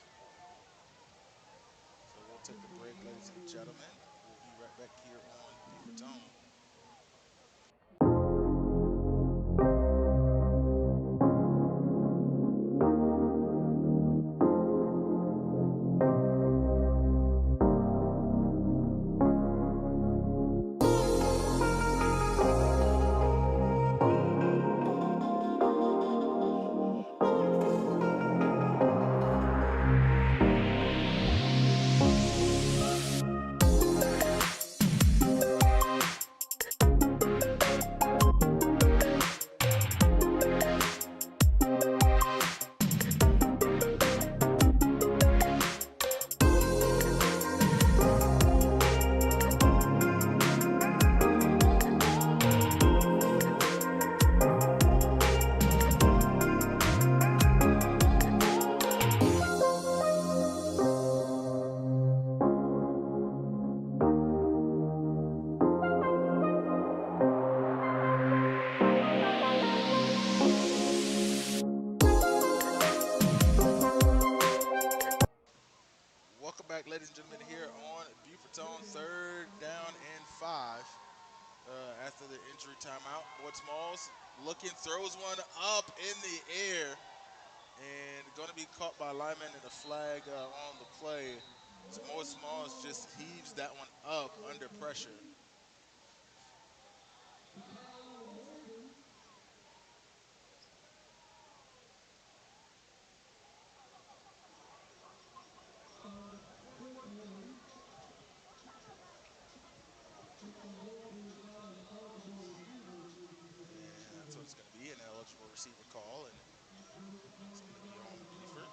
So we'll take a break, ladies and gentlemen. We'll be right back here on Beaufort's Own. Welcome back, ladies and gentlemen, here on Beaufort's Own. Third down and 5 after the injury timeout. Mort Smalls looking, throws one up in the air, and going to be caught by lineman and a flag on the play. So Mort Smalls just heaves that one up under pressure. And so it's going to be an eligible receiver call, and it's going to be on Beaufort.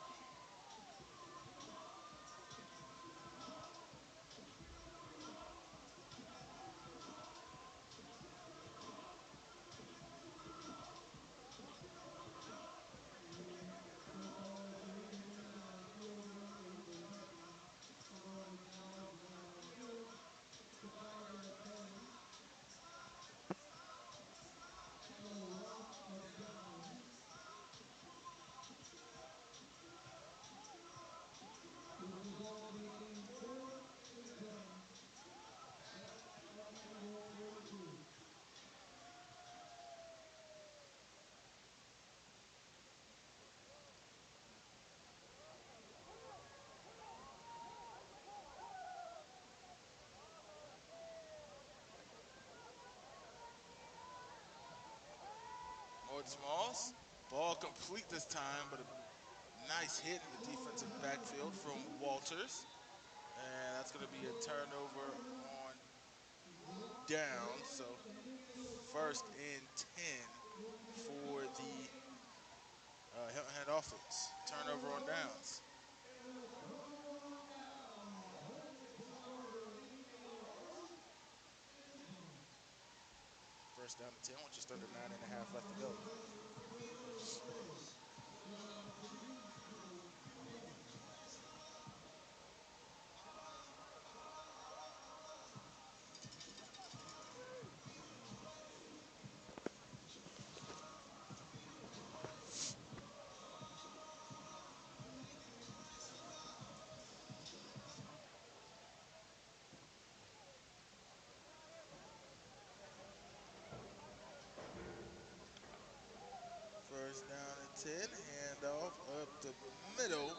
Smalls. Ball complete this time, but a nice hit in the defensive backfield from Walters. And that's going to be a turnover on down. So first and 10 for the Hilton Head offense. Turnover on downs. First down and 10 with just under 9.5 left to go. First down and 10, handoff up the middle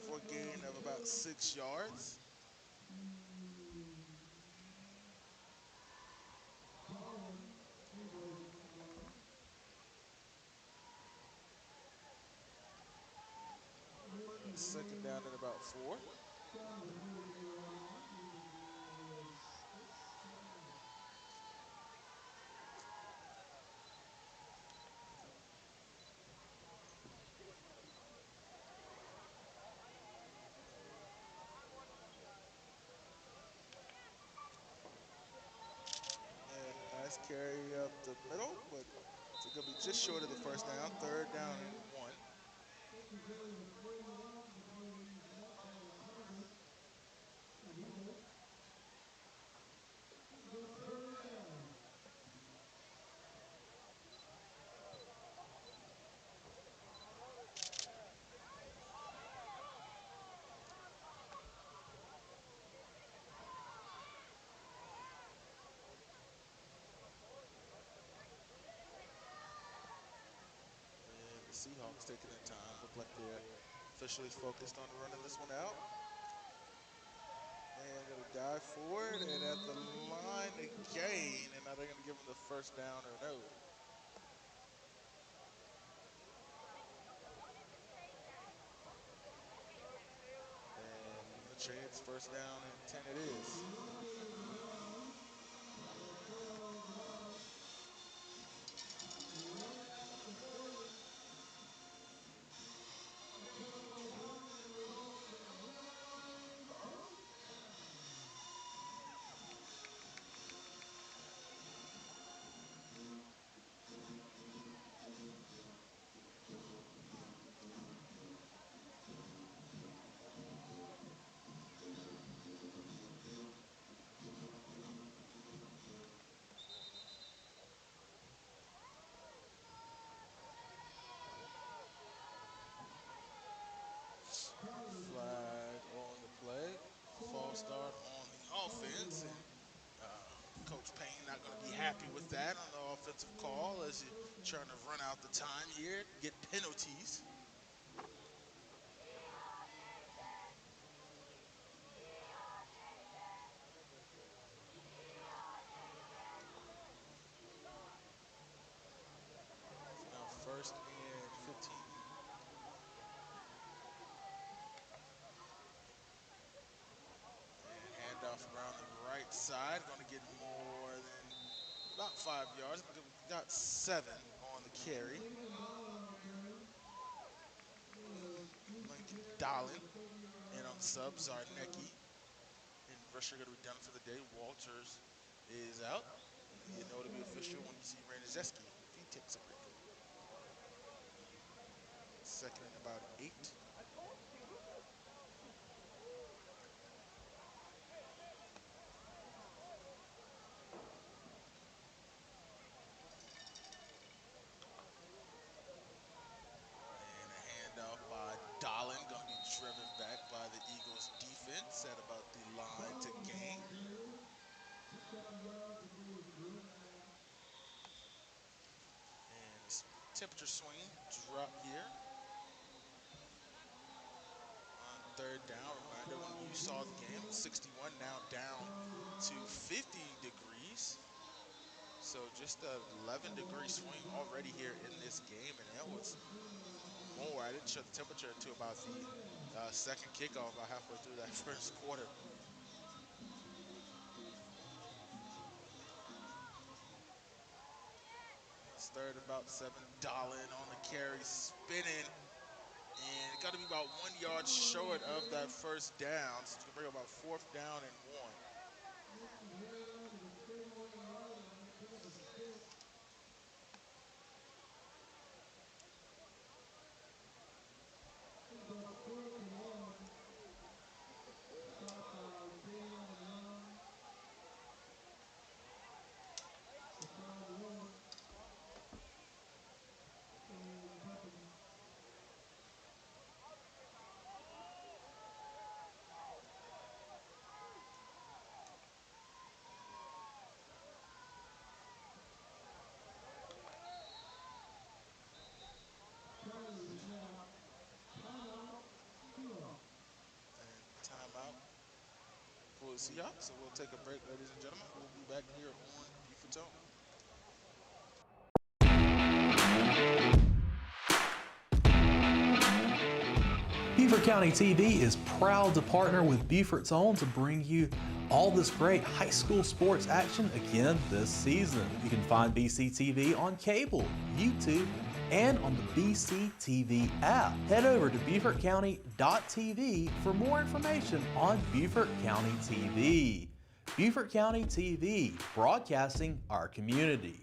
for a gain of about 6 yards. Second down and about 4. And a nice carry up the middle, but it's going to be just short of the first down. Third down and 1. And the Seahawks taking their time. Look like they're officially focused on running this one out. And going to dive forward and at the line again. And now they're going to give them the first down or no. And even the chance, first down and 10 it is. Flag on the play. False start on the offense. And Coach Payne not going to be happy with that on the offensive call as he's trying to run out the time here, get penalties. So now first and 15. And handoff around the right side. Going to get more than about 5 yards. Got 7 on the carry. Lincoln Dolan in on the sub. Zarnecki and Rusher going to be done for the day. Walters is out. You know to be official when you see Raniszewski if he takes a break. Second and about 8. And a handoff by Dolan, going to be driven back by the Eagles defense at about the line to gain. And a temperature swing drop here on third down. Reminder, when you saw the game, 61 now down to 50 degrees. So just a 11-degree swing already here in this game, and it was more. I didn't show the temperature until about the second kickoff, about halfway through that first quarter. It's third and about 7. Dolan on the carry, spinning, and got to be about 1 yard short of that first down. So it's going to bring about fourth down and 1. And timeout for the Seahawks. So we'll take a break, ladies and gentlemen. We'll be back here on Beaufort's Own.
Beaufort County TV is proud to partner with Beaufort's Own to bring you all this great high school sports action again this season. You can find BC TV on cable, YouTube, and on the BC TV app. Head over to BeaufortCounty.tv for more information on Beaufort County TV. Beaufort County TV, broadcasting our community.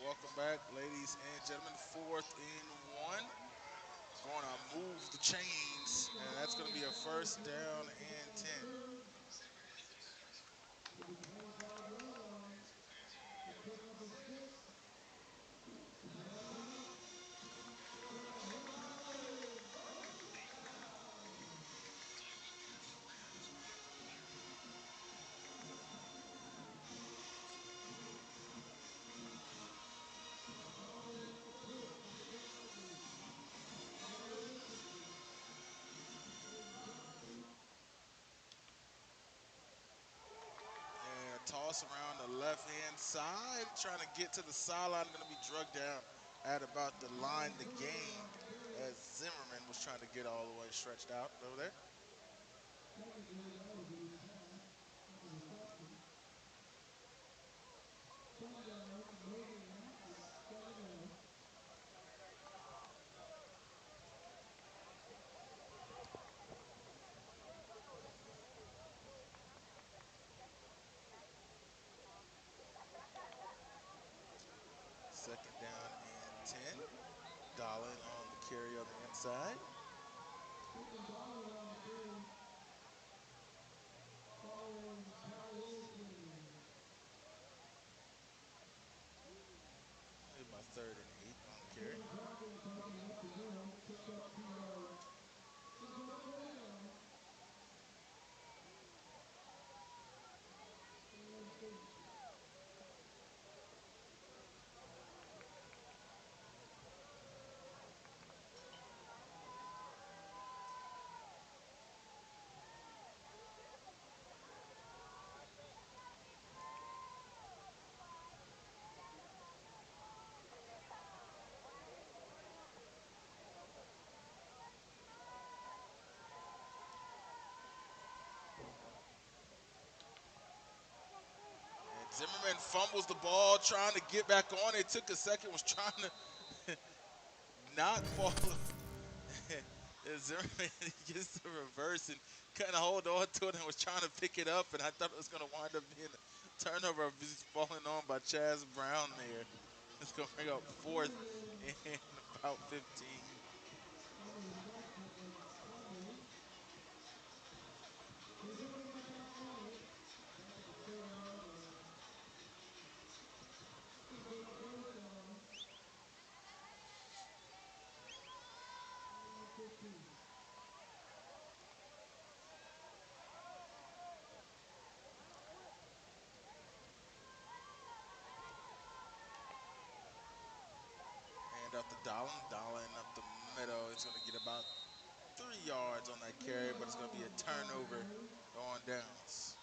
Welcome back, ladies and gentlemen. 4th and 1. Going to move the chains, and that's going to be a first down and 10. And a toss around the left-hand side, trying to get to the sideline. Going to be drugged down at about the line to gain as Zimmerman was trying to get all the way stretched out over there. Second down and 10. Dolan on the carry on the inside. Maybe about 3rd and 8 on the carry. And Zimmerman fumbles the ball, trying to get back on it. Took a second, was trying to not fall. Zimmerman gets the reverse and couldn't hold on to it and was trying to pick it up, and I thought it was going to wind up being a turnover. He's falling on by Chaz Brown there. It's going to bring up fourth and about 15. Hand off to Dolan. Dolan up the middle. He's going to get about 3 yards on that carry, but it's going to be a turnover on downs.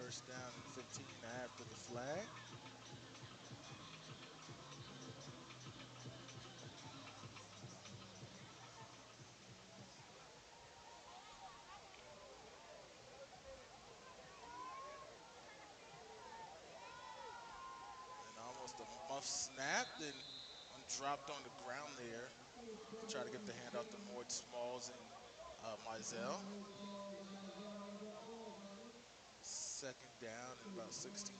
First down and 15 after the flag. And almost a muff snap, then one dropped on the ground there. Try to get the handoff to Mort Smalls and Mizell. Second down and about 16.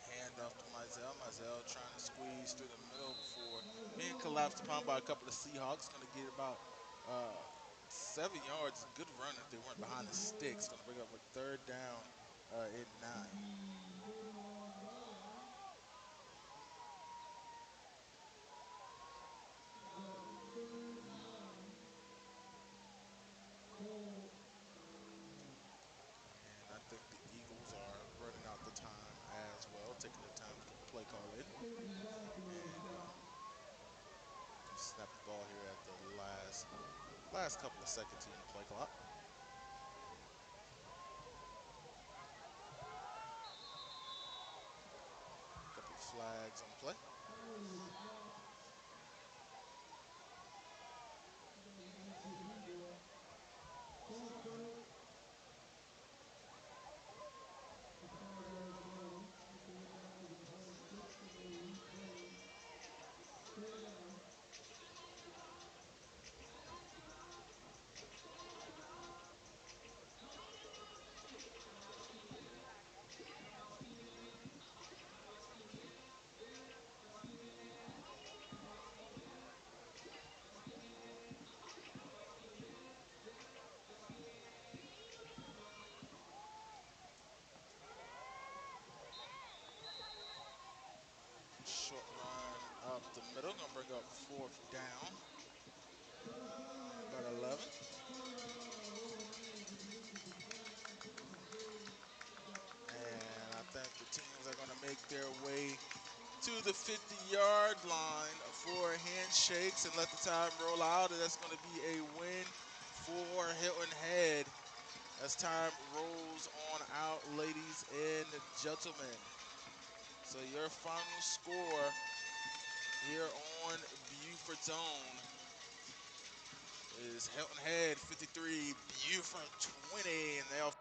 Handoff to Mizell. Mizell trying to squeeze through the middle before being collapsed upon by a couple of Seahawks. Going to get about 7 yards. Good run if they weren't behind the sticks. Going to bring up a third down in 9. And I think the Eagles are running out the time as well, taking their time to get the play call in. And snap the ball here at the last couple of seconds here in the play clock. Couple of flags on the play. Short run up the middle, gonna bring up fourth down. About 11. And I think the teams are gonna make their way to the 50-yard line for handshakes and let the time roll out. And that's gonna be a win for Hilton Head. as time rolls on out, ladies and gentlemen. So your final score here on Beaufort's own is Hilton Head 53, Beaufort 20, and they'll